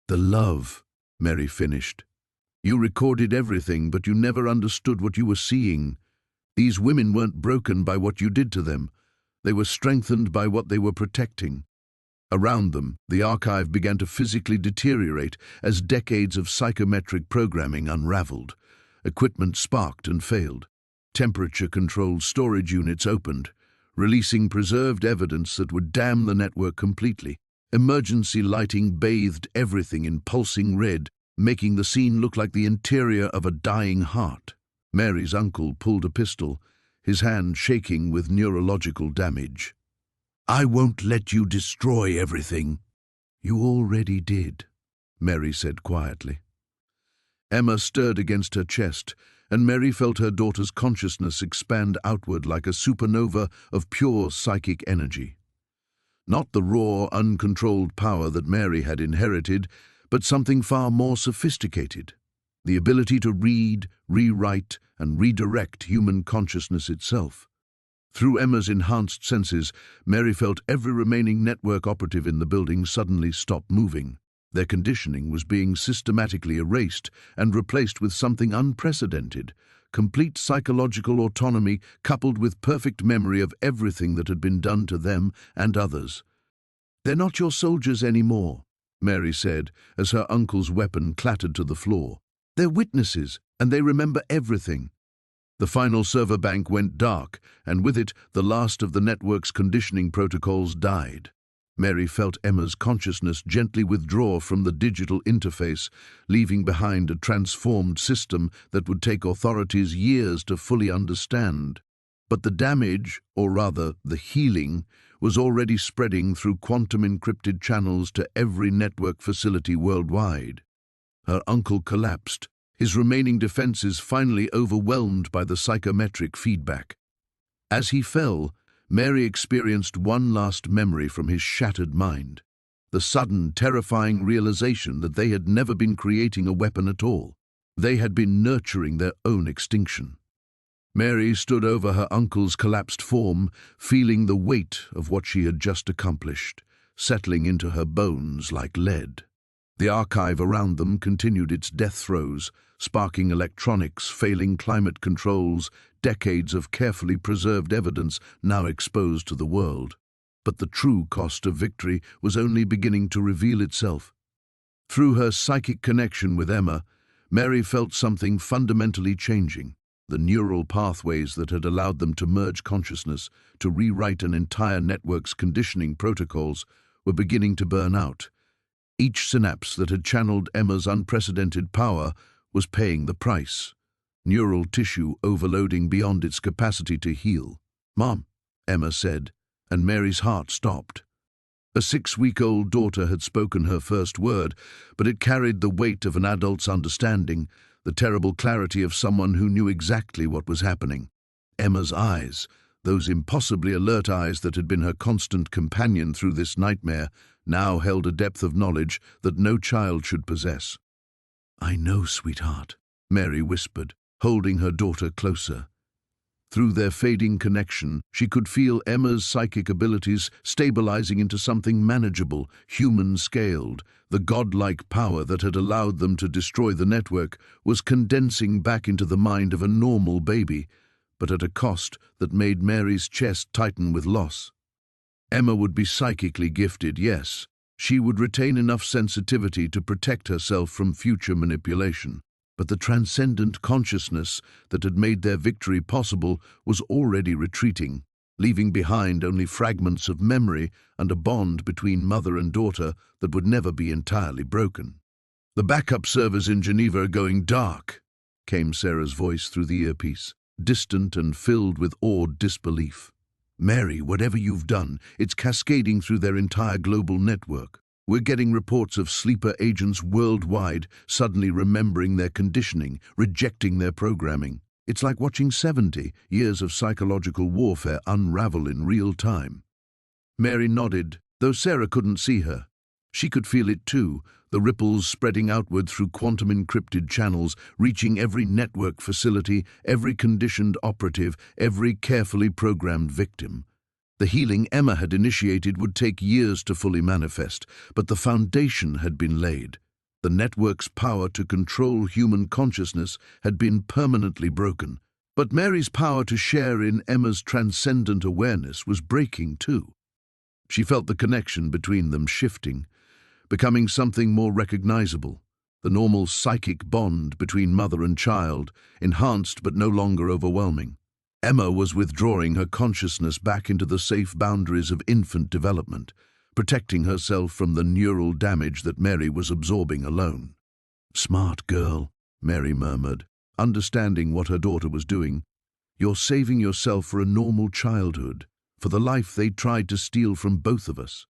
"The love," Mary finished. "You recorded everything, but you never understood what you were seeing. These women weren't broken by what you did to them. They were strengthened by what they were protecting." Around them, the archive began to physically deteriorate as decades of psychometric programming unraveled. Equipment sparked and failed. Temperature-controlled storage units opened, releasing preserved evidence that would dam the network completely. Emergency lighting bathed everything in pulsing red, making the scene look like the interior of a dying heart. Mary's uncle pulled a pistol, his hand shaking with neurological damage. "I won't let you destroy everything." "You already did," Mary said quietly. Emma stirred against her chest, and Mary felt her daughter's consciousness expand outward like a supernova of pure psychic energy. Not the raw, uncontrolled power that Mary had inherited, but something far more sophisticated. The ability to read, rewrite, and redirect human consciousness itself. Through Emma's enhanced senses, Mary felt every remaining network operative in the building suddenly stop moving. Their conditioning was being systematically erased and replaced with something unprecedented, complete psychological autonomy coupled with perfect memory of everything that had been done to them and others. "They're not your soldiers anymore," Mary said as her uncle's weapon clattered to the floor. "They're witnesses, and they remember everything." The final server bank went dark, and with it, the last of the network's conditioning protocols died. Mary felt Emma's consciousness gently withdraw from the digital interface, leaving behind a transformed system that would take authorities years to fully understand. But the damage, or rather the healing, was already spreading through quantum-encrypted channels to every network facility worldwide. Her uncle collapsed, his remaining defenses finally overwhelmed by the psychometric feedback. As he fell, Mary experienced one last memory from his shattered mind, the sudden, terrifying realization that they had never been creating a weapon at all. They had been nurturing their own extinction. Mary stood over her uncle's collapsed form, feeling the weight of what she had just accomplished, settling into her bones like lead. The archive around them continued its death throes, sparking electronics, failing climate controls, decades of carefully preserved evidence now exposed to the world. But the true cost of victory was only beginning to reveal itself. Through her psychic connection with Emma, Mary felt something fundamentally changing. The neural pathways that had allowed them to merge consciousness, to rewrite an entire network's conditioning protocols, were beginning to burn out. Each synapse that had channeled Emma's unprecedented power was paying the price, neural tissue overloading beyond its capacity to heal. "Mom," Emma said, and Mary's heart stopped. A 6-week-old daughter had spoken her first word, but it carried the weight of an adult's understanding, the terrible clarity of someone who knew exactly what was happening. Emma's eyes, those impossibly alert eyes that had been her constant companion through this nightmare, now held a depth of knowledge that no child should possess. "I know, sweetheart," Mary whispered, holding her daughter closer. Through their fading connection, she could feel Emma's psychic abilities stabilizing into something manageable, human-scaled. The godlike power that had allowed them to destroy the network was condensing back into the mind of a normal baby, but at a cost that made Mary's chest tighten with loss. Emma would be psychically gifted, yes. She would retain enough sensitivity to protect herself from future manipulation. But the transcendent consciousness that had made their victory possible was already retreating, leaving behind only fragments of memory and a bond between mother and daughter that would never be entirely broken. "The backup servers in Geneva are going dark," came Sarah's voice through the earpiece, distant and filled with awed disbelief. "Mary, whatever you've done, it's cascading through their entire global network. We're getting reports of sleeper agents worldwide suddenly remembering their conditioning, rejecting their programming. It's like watching 70 years of psychological warfare unravel in real time." Mary nodded, though Sarah couldn't see her. She could feel it too, the ripples spreading outward through quantum-encrypted channels, reaching every network facility, every conditioned operative, every carefully programmed victim. The healing Emma had initiated would take years to fully manifest, but the foundation had been laid. The network's power to control human consciousness had been permanently broken. But Mary's power to share in Emma's transcendent awareness was breaking too. She felt the connection between them shifting, becoming something more recognizable. The normal psychic bond between mother and child, enhanced but no longer overwhelming. Emma was withdrawing her consciousness back into the safe boundaries of infant development, protecting herself from the neural damage that Mary was absorbing alone. "Smart girl," Mary murmured, understanding what her daughter was doing. "You're saving yourself for a normal childhood, for the life they tried to steal from both of us."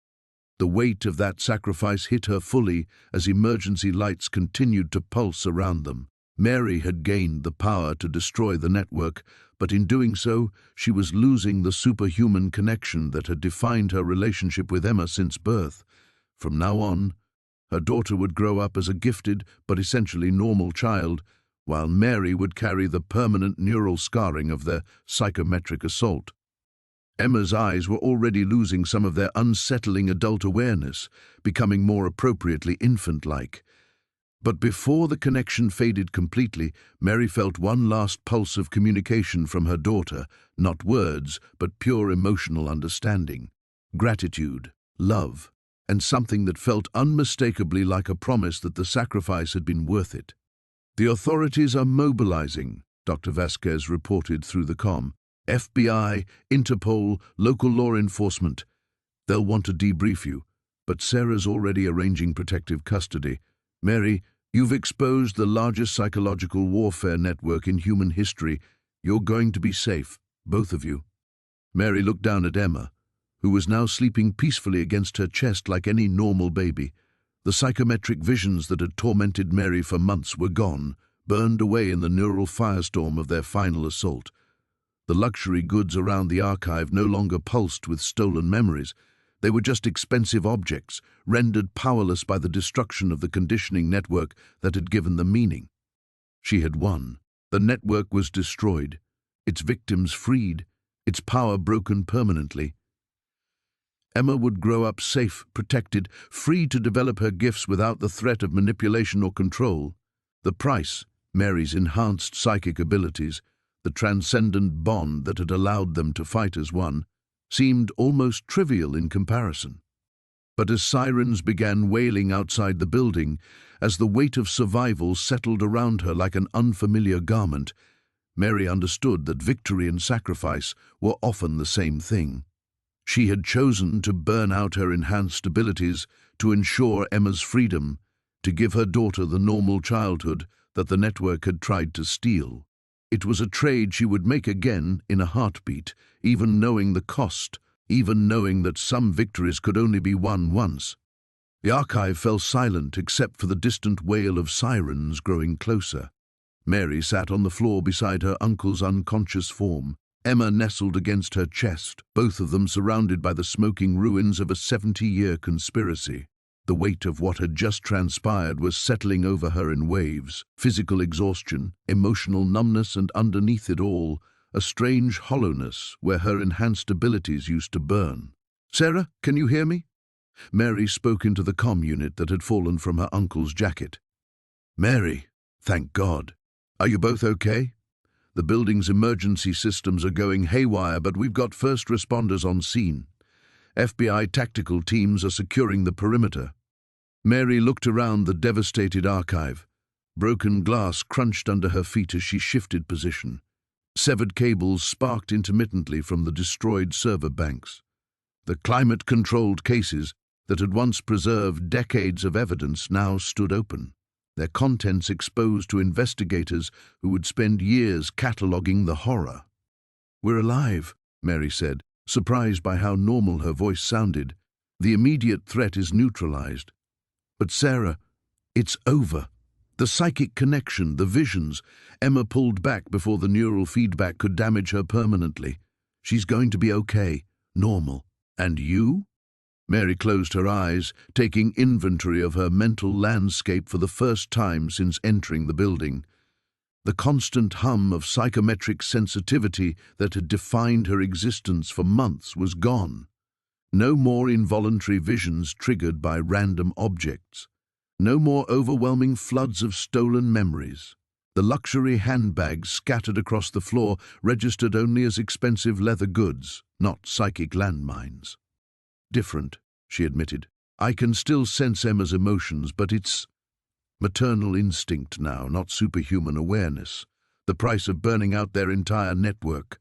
The weight of that sacrifice hit her fully as emergency lights continued to pulse around them. Mary had gained the power to destroy the network, but in doing so, she was losing the superhuman connection that had defined her relationship with Emma since birth. From now on, her daughter would grow up as a gifted but essentially normal child, while Mary would carry the permanent neural scarring of their psychometric assault. Emma's eyes were already losing some of their unsettling adult awareness, becoming more appropriately infant-like. But before the connection faded completely, Mary felt one last pulse of communication from her daughter, not words, but pure emotional understanding. Gratitude, love, and something that felt unmistakably like a promise that the sacrifice had been worth it. "The authorities are mobilizing," Dr. Vasquez reported through the comm. "FBI, Interpol, local law enforcement. They'll want to debrief you, but Sarah's already arranging protective custody. Mary, you've exposed the largest psychological warfare network in human history. You're going to be safe, both of you." Mary looked down at Emma, who was now sleeping peacefully against her chest like any normal baby. The psychometric visions that had tormented Mary for months were gone, burned away in the neural firestorm of their final assault. The luxury goods around the archive no longer pulsed with stolen memories. They were just expensive objects, rendered powerless by the destruction of the conditioning network that had given them meaning. She had won. The network was destroyed, its victims freed, its power broken permanently. Emma would grow up safe, protected, free to develop her gifts without the threat of manipulation or control. The price, Mary's enhanced psychic abilities, the transcendent bond that had allowed them to fight as one, seemed almost trivial in comparison. But as sirens began wailing outside the building, as the weight of survival settled around her like an unfamiliar garment, Mary understood that victory and sacrifice were often the same thing. She had chosen to burn out her enhanced abilities to ensure Emma's freedom, to give her daughter the normal childhood that the network had tried to steal. It was a trade she would make again in a heartbeat, even knowing the cost, even knowing that some victories could only be won once. The archive fell silent except for the distant wail of sirens growing closer. Mary sat on the floor beside her uncle's unconscious form. Emma nestled against her chest, both of them surrounded by the smoking ruins of a 70-year conspiracy. The weight of what had just transpired was settling over her in waves, physical exhaustion, emotional numbness, and underneath it all, a strange hollowness where her enhanced abilities used to burn. "Sarah, can you hear me?" Mary spoke into the comm unit that had fallen from her uncle's jacket. "Mary, thank God. Are you both okay? The building's emergency systems are going haywire, but we've got first responders on scene. FBI tactical teams are securing the perimeter." Mary looked around the devastated archive. Broken glass crunched under her feet as she shifted position. Severed cables sparked intermittently from the destroyed server banks. The climate-controlled cases that had once preserved decades of evidence now stood open, their contents exposed to investigators who would spend years cataloguing the horror. "We're alive," Mary said, surprised by how normal her voice sounded. "The immediate threat is neutralized. But Sarah, it's over. The psychic connection, the visions." Emma pulled back before the neural feedback could damage her permanently. "She's going to be okay, normal. And you?" Mary closed her eyes, taking inventory of her mental landscape for the first time since entering the building. The constant hum of psychometric sensitivity that had defined her existence for months was gone. No more involuntary visions triggered by random objects. No more overwhelming floods of stolen memories. The luxury handbags scattered across the floor registered only as expensive leather goods, not psychic landmines. "Different," she admitted. "I can still sense Emma's emotions, but it's maternal instinct now, not superhuman awareness. The price of burning out their entire network."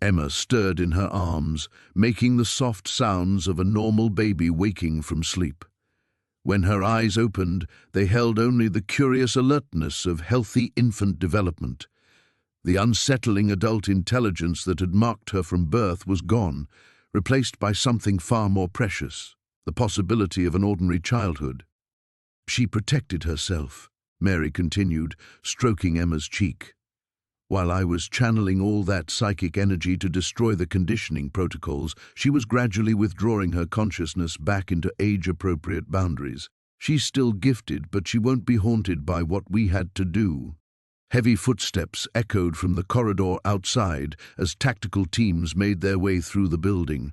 Emma stirred in her arms, making the soft sounds of a normal baby waking from sleep. When her eyes opened, they held only the curious alertness of healthy infant development. The unsettling adult intelligence that had marked her from birth was gone, replaced by something far more precious, the possibility of an ordinary childhood. "She protected herself," Mary continued, stroking Emma's cheek. "While I was channeling all that psychic energy to destroy the conditioning protocols, she was gradually withdrawing her consciousness back into age-appropriate boundaries. She's still gifted, but she won't be haunted by what we had to do." Heavy footsteps echoed from the corridor outside as tactical teams made their way through the building.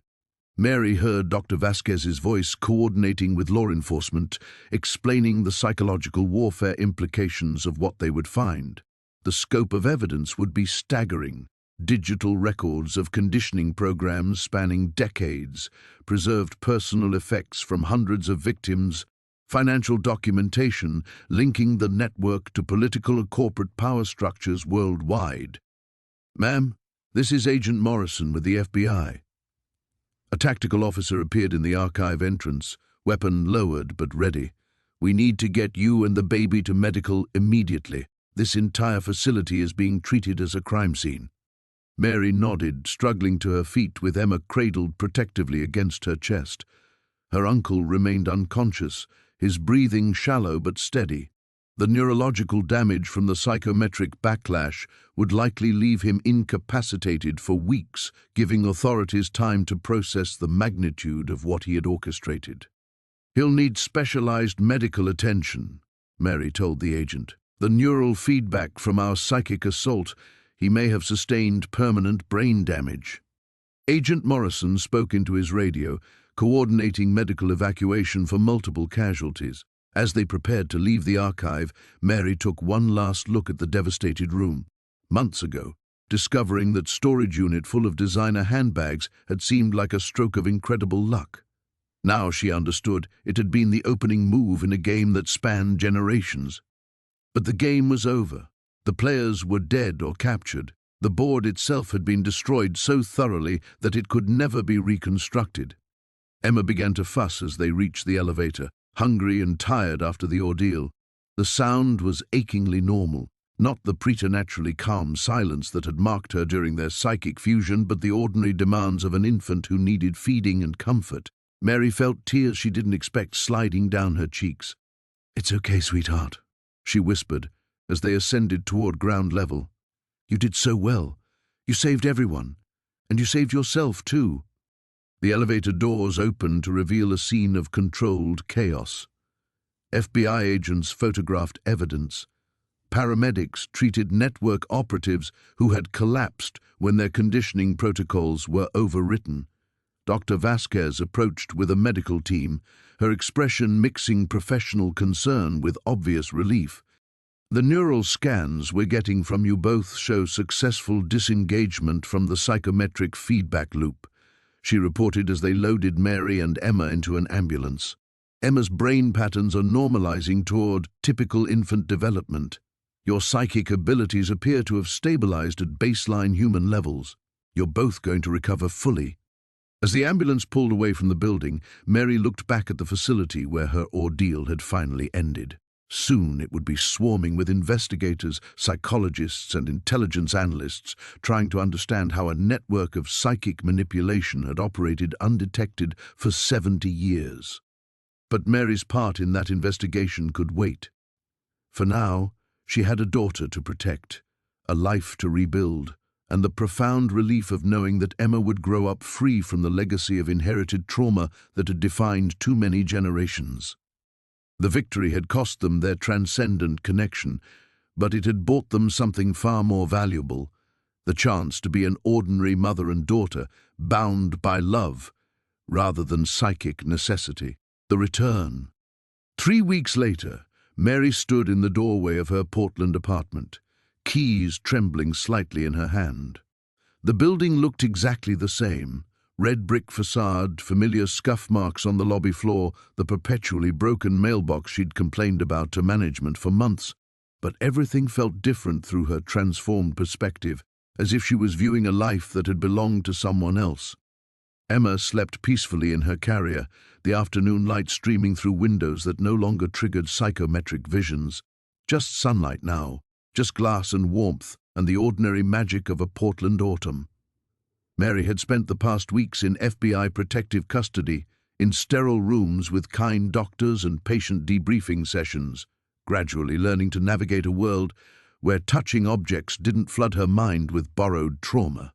Mary heard Dr. Vasquez's voice coordinating with law enforcement, explaining the psychological warfare implications of what they would find. The scope of evidence would be staggering. Digital records of conditioning programs spanning decades, preserved personal effects from hundreds of victims, financial documentation linking the network to political and corporate power structures worldwide. "Ma'am, this is Agent Morrison with the FBI." A tactical officer appeared in the archive entrance, weapon lowered but ready. "We need to get you and the baby to medical immediately. This entire facility is being treated as a crime scene." Mary nodded, struggling to her feet with Emma cradled protectively against her chest. Her uncle remained unconscious, his breathing shallow but steady. The neurological damage from the psychometric backlash would likely leave him incapacitated for weeks, giving authorities time to process the magnitude of what he had orchestrated. "He'll need specialized medical attention," Mary told the agent. "The neural feedback from our psychic assault, he may have sustained permanent brain damage." Agent Morrison spoke into his radio, coordinating medical evacuation for multiple casualties. As they prepared to leave the archive, Mary took one last look at the devastated room. Months ago, discovering that storage unit full of designer handbags had seemed like a stroke of incredible luck. Now she understood it had been the opening move in a game that spanned generations. But the game was over. The players were dead or captured. The board itself had been destroyed so thoroughly that it could never be reconstructed. Emma began to fuss as they reached the elevator, hungry and tired after the ordeal. The sound was achingly normal, not the preternaturally calm silence that had marked her during their psychic fusion, but the ordinary demands of an infant who needed feeding and comfort. Mary felt tears she didn't expect sliding down her cheeks. "It's okay, sweetheart," she whispered as they ascended toward ground level. "You did so well. You saved everyone. And you saved yourself, too." The elevator doors opened to reveal a scene of controlled chaos. FBI agents photographed evidence, paramedics treated network operatives who had collapsed when their conditioning protocols were overwritten. Dr. Vasquez approached with a medical team, her expression mixing professional concern with obvious relief. "The neural scans we're getting from you both show successful disengagement from the psychometric feedback loop," she reported as they loaded Mary and Emma into an ambulance. "Emma's brain patterns are normalizing toward typical infant development. Your psychic abilities appear to have stabilized at baseline human levels. You're both going to recover fully." As the ambulance pulled away from the building, Mary looked back at the facility where her ordeal had finally ended. Soon it would be swarming with investigators, psychologists, and intelligence analysts trying to understand how a network of psychic manipulation had operated undetected for 70 years. But Mary's part in that investigation could wait. For now, she had a daughter to protect, a life to rebuild, and the profound relief of knowing that Emma would grow up free from the legacy of inherited trauma that had defined too many generations. The victory had cost them their transcendent connection, but it had bought them something far more valuable, the chance to be an ordinary mother and daughter, bound by love rather than psychic necessity. The return. 3 weeks later, Mary stood in the doorway of her Portland apartment, keys trembling slightly in her hand. The building looked exactly the same. Red brick facade, familiar scuff marks on the lobby floor, the perpetually broken mailbox she'd complained about to management for months. But everything felt different through her transformed perspective, as if she was viewing a life that had belonged to someone else. Emma slept peacefully in her carrier, the afternoon light streaming through windows that no longer triggered psychometric visions. Just sunlight now, just glass and warmth, and the ordinary magic of a Portland autumn. Mary had spent the past weeks in FBI protective custody, in sterile rooms with kind doctors and patient debriefing sessions, gradually learning to navigate a world where touching objects didn't flood her mind with borrowed trauma.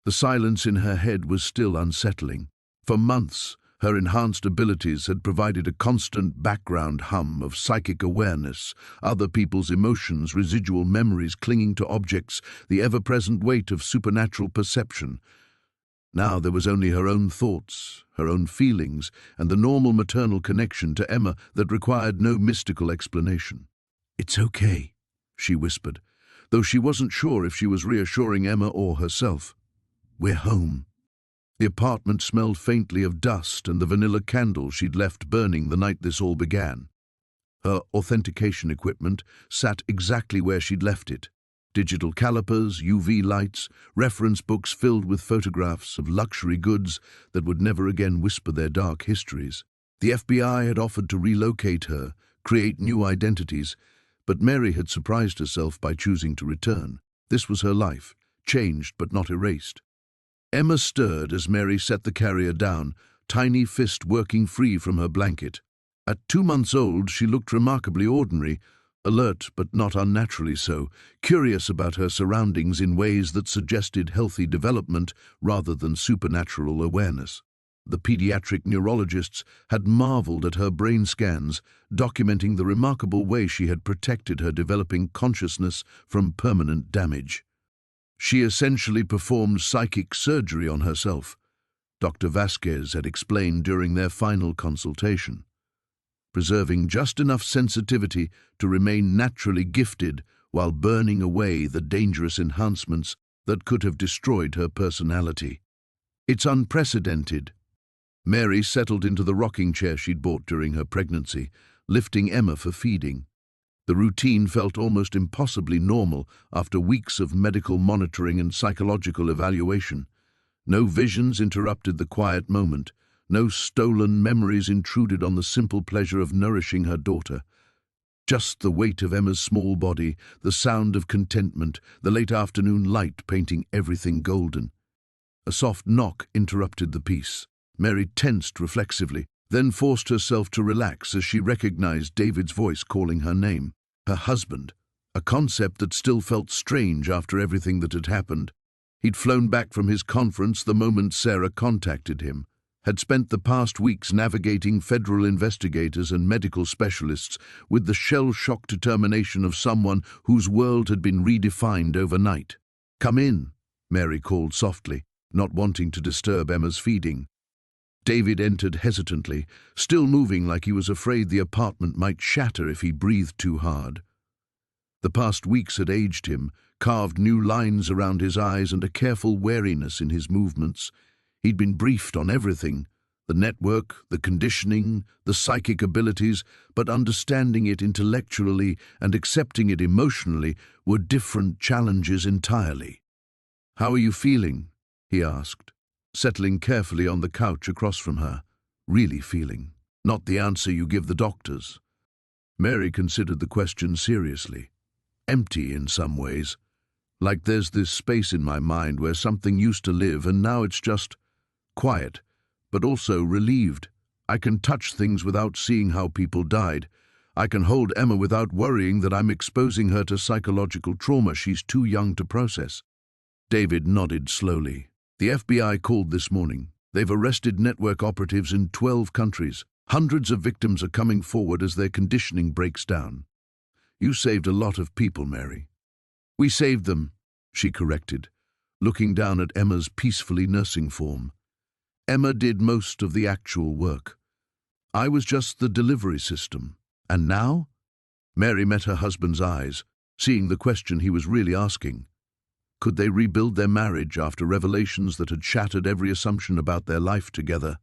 The silence in her head was still unsettling. For months, her enhanced abilities had provided a constant background hum of psychic awareness, other people's emotions, residual memories clinging to objects, the ever-present weight of supernatural perception. Now there was only her own thoughts, her own feelings, and the normal maternal connection to Emma that required no mystical explanation. "It's okay," she whispered, though she wasn't sure if she was reassuring Emma or herself. "We're home." The apartment smelled faintly of dust and the vanilla candle she'd left burning the night this all began. Her authentication equipment sat exactly where she'd left it. Digital calipers, UV lights, reference books filled with photographs of luxury goods that would never again whisper their dark histories. The FBI had offered to relocate her, create new identities, but Mary had surprised herself by choosing to return. This was her life, changed but not erased. Emma stirred as Mary set the carrier down, tiny fist working free from her blanket. At 2 months old, she looked remarkably ordinary, alert but not unnaturally so, curious about her surroundings in ways that suggested healthy development rather than supernatural awareness. The pediatric neurologists had marveled at her brain scans, documenting the remarkable way she had protected her developing consciousness from permanent damage. She essentially performed psychic surgery on herself, Dr. Vasquez had explained during their final consultation, preserving just enough sensitivity to remain naturally gifted while burning away the dangerous enhancements that could have destroyed her personality. "It's unprecedented." Mary settled into the rocking chair she'd bought during her pregnancy, lifting Emma for feeding. The routine felt almost impossibly normal after weeks of medical monitoring and psychological evaluation. No visions interrupted the quiet moment. No stolen memories intruded on the simple pleasure of nourishing her daughter. Just the weight of Emma's small body, the sound of contentment, the late afternoon light painting everything golden. A soft knock interrupted the peace. Mary tensed reflexively, then forced herself to relax as she recognized David's voice calling her name. Her husband, a concept that still felt strange after everything that had happened. He'd flown back from his conference the moment Sarah contacted him. had spent the past weeks navigating federal investigators and medical specialists with the shell-shock determination of someone whose world had been redefined overnight. "Come in," Mary called softly, not wanting to disturb Emma's feeding. David entered hesitantly, still moving like he was afraid the apartment might shatter if he breathed too hard. The past weeks had aged him, carved new lines around his eyes and a careful wariness in his movements. He'd been briefed on everything, the network, the conditioning, the psychic abilities, but understanding it intellectually and accepting it emotionally were different challenges entirely. "How are you feeling?" he asked, settling carefully on the couch across from her. "Really feeling, not the answer you give the doctors." Mary considered the question seriously. "Empty in some ways. Like there's this space in my mind where something used to live and now it's just quiet, but also relieved. I can touch things without seeing how people died. I can hold Emma without worrying that I'm exposing her to psychological trauma she's too young to process." David nodded slowly. "The FBI called this morning. They've arrested network operatives in 12 countries. Hundreds of victims are coming forward as their conditioning breaks down. You saved a lot of people, Mary." "We saved them," she corrected, looking down at Emma's peacefully nursing form. "Emma did most of the actual work. I was just the delivery system. And now?" Mary met her husband's eyes, seeing the question he was really asking. Could they rebuild their marriage after revelations that had shattered every assumption about their life together?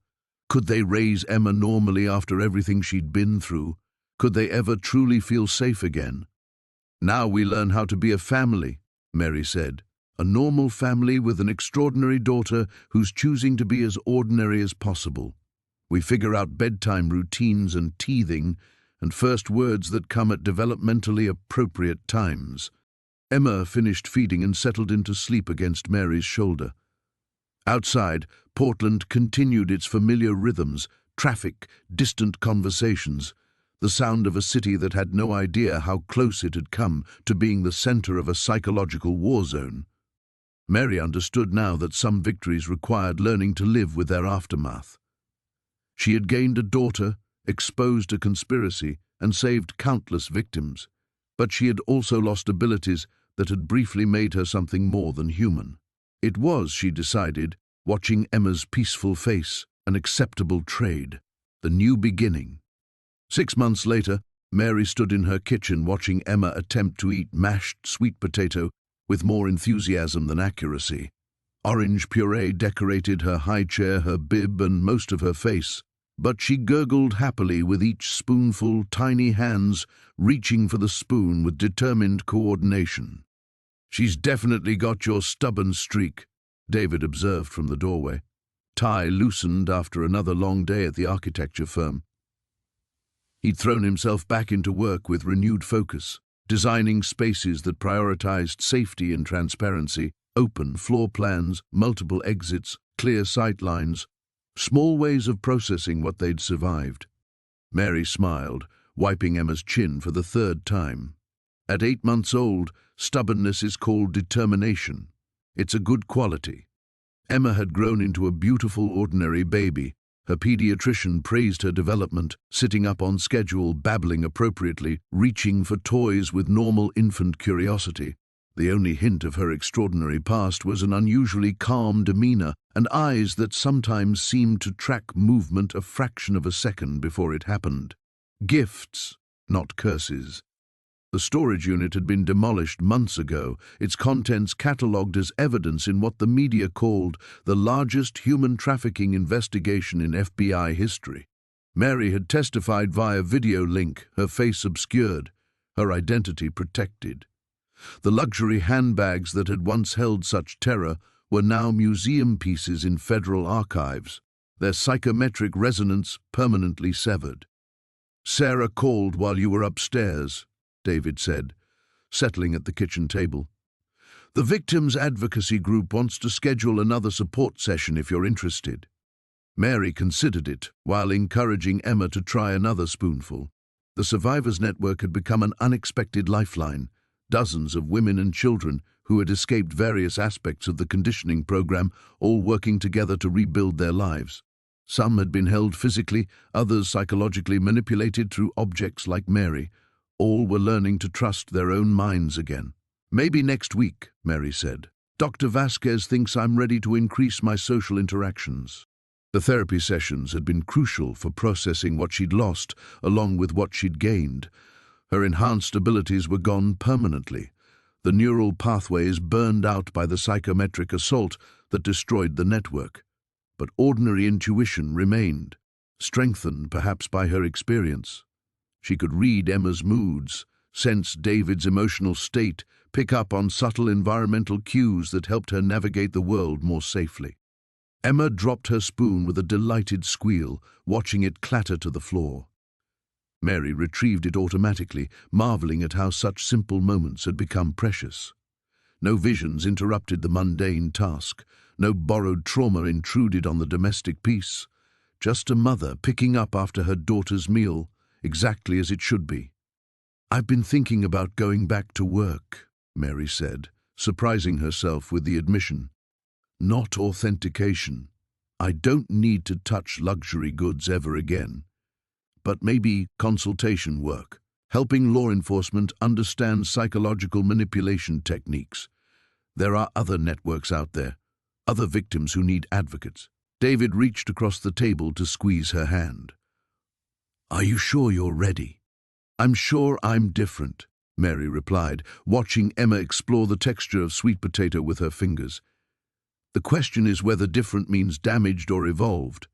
Could they raise Emma normally after everything she'd been through? Could they ever truly feel safe again? "Now we learn how to be a family," Mary said. "A normal family with an extraordinary daughter who's choosing to be as ordinary as possible. We figure out bedtime routines and teething and first words that come at developmentally appropriate times." Emma finished feeding and settled into sleep against Mary's shoulder. Outside, Portland continued its familiar rhythms, traffic, distant conversations, the sound of a city that had no idea how close it had come to being the center of a psychological war zone. Mary understood now that some victories required learning to live with their aftermath. She had gained a daughter, exposed a conspiracy, and saved countless victims, but she had also lost abilities that had briefly made her something more than human. It was, she decided, watching Emma's peaceful face, an acceptable trade, the new beginning. 6 months later, Mary stood in her kitchen watching Emma attempt to eat mashed sweet potato with more enthusiasm than accuracy. Orange puree decorated her high chair, her bib, and most of her face, but she gurgled happily with each spoonful, tiny hands reaching for the spoon with determined coordination. "She's definitely got your stubborn streak," David observed from the doorway. Tie loosened after another long day at the architecture firm. He'd thrown himself back into work with renewed focus, designing spaces that prioritized safety and transparency, open floor plans, multiple exits, clear sight lines, small ways of processing what they'd survived. Mary smiled, wiping Emma's chin for the 3rd time. At 8 months old, stubbornness is called determination. It's a good quality. Emma had grown into a beautiful, ordinary baby. Her pediatrician praised her development, sitting up on schedule, babbling appropriately, reaching for toys with normal infant curiosity. The only hint of her extraordinary past was an unusually calm demeanor and eyes that sometimes seemed to track movement a fraction of a second before it happened. Gifts, not curses. The storage unit had been demolished months ago, its contents catalogued as evidence in what the media called the largest human trafficking investigation in FBI history. Mary had testified via video link, her face obscured, her identity protected. The luxury handbags that had once held such terror were now museum pieces in federal archives, their psychometric resonance permanently severed. "Sarah called while you were upstairs," David said, settling at the kitchen table. "The victims' advocacy group wants to schedule another support session if you're interested." Mary considered it, while encouraging Emma to try another spoonful. The Survivors Network had become an unexpected lifeline. Dozens of women and children who had escaped various aspects of the conditioning program, all working together to rebuild their lives. Some had been held physically, others psychologically manipulated through objects like Mary. All were learning to trust their own minds again. "Maybe next week," Mary said. "Dr. Vasquez thinks I'm ready to increase my social interactions." The therapy sessions had been crucial for processing what she'd lost, along with what she'd gained. Her enhanced abilities were gone permanently. The neural pathways burned out by the psychometric assault that destroyed the network. But ordinary intuition remained, strengthened perhaps by her experience. She could read Emma's moods, sense David's emotional state, pick up on subtle environmental cues that helped her navigate the world more safely. Emma dropped her spoon with a delighted squeal, watching it clatter to the floor. Mary retrieved it automatically, marveling at how such simple moments had become precious. No visions interrupted the mundane task. No borrowed trauma intruded on the domestic peace. Just a mother picking up after her daughter's meal, exactly as it should be. "I've been thinking about going back to work," Mary said, surprising herself with the admission. "Not authentication. I don't need to touch luxury goods ever again. But maybe consultation work, helping law enforcement understand psychological manipulation techniques. There are other networks out there, other victims who need advocates." David reached across the table to squeeze her hand. "Are you sure you're ready?" "I'm sure I'm different," Mary replied, watching Emma explore the texture of sweet potato with her fingers. "The question is whether different means damaged or evolved.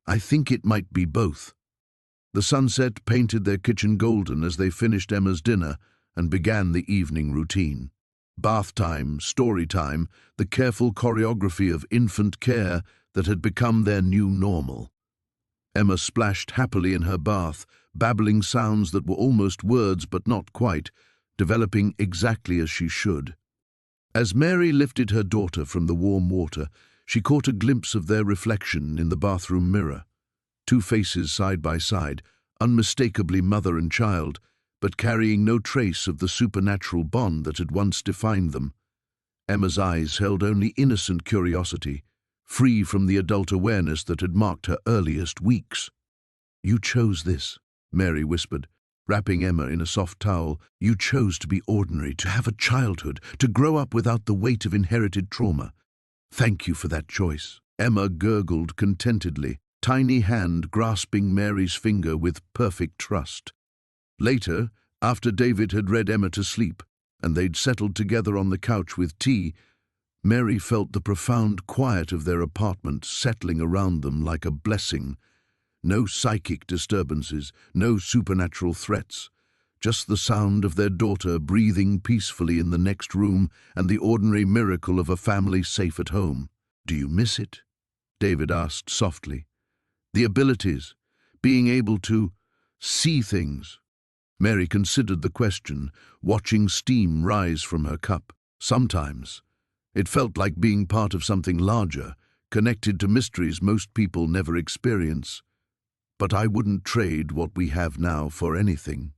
I think it might be both." The sunset painted their kitchen golden as they finished Emma's dinner and began the evening routine. Bath time, story time, the careful choreography of infant care that had become their new normal. Emma splashed happily in her bath, babbling sounds that were almost words but not quite, developing exactly as she should. As Mary lifted her daughter from the warm water, she caught a glimpse of their reflection in the bathroom mirror. Two faces side by side, unmistakably mother and child, but carrying no trace of the supernatural bond that had once defined them. Emma's eyes held only innocent curiosity, free from the adult awareness that had marked her earliest weeks. "You chose this," Mary whispered, wrapping Emma in a soft towel. "You chose to be ordinary, to have a childhood, to grow up without the weight of inherited trauma. Thank you for that choice." Emma gurgled contentedly, tiny hand grasping Mary's finger with perfect trust. Later, after David had read Emma to sleep, and they'd settled together on the couch with tea, Mary felt the profound quiet of their apartment settling around them like a blessing. No psychic disturbances, no supernatural threats, just the sound of their daughter breathing peacefully in the next room and the ordinary miracle of a family safe at home. "Do you miss it?" David asked softly. "The abilities, being able to see things." Mary considered the question, watching steam rise from her cup. "Sometimes. It felt like being part of something larger, connected to mysteries most people never experience. But I wouldn't trade what we have now for anything."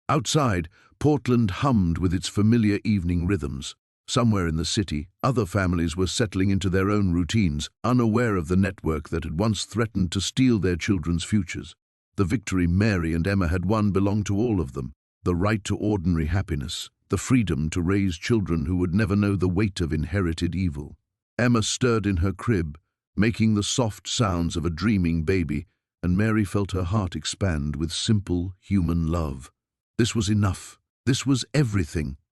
Outside, Portland hummed with its familiar evening rhythms. Somewhere in the city, other families were settling into their own routines, unaware of the network that had once threatened to steal their children's futures. The victory Mary and Emma had won belonged to all of them: the right to ordinary happiness, the freedom to raise children who would never know the weight of inherited evil. Emma stirred in her crib, making the soft sounds of a dreaming baby, and Mary felt her heart expand with simple human love. This was enough. This was everything.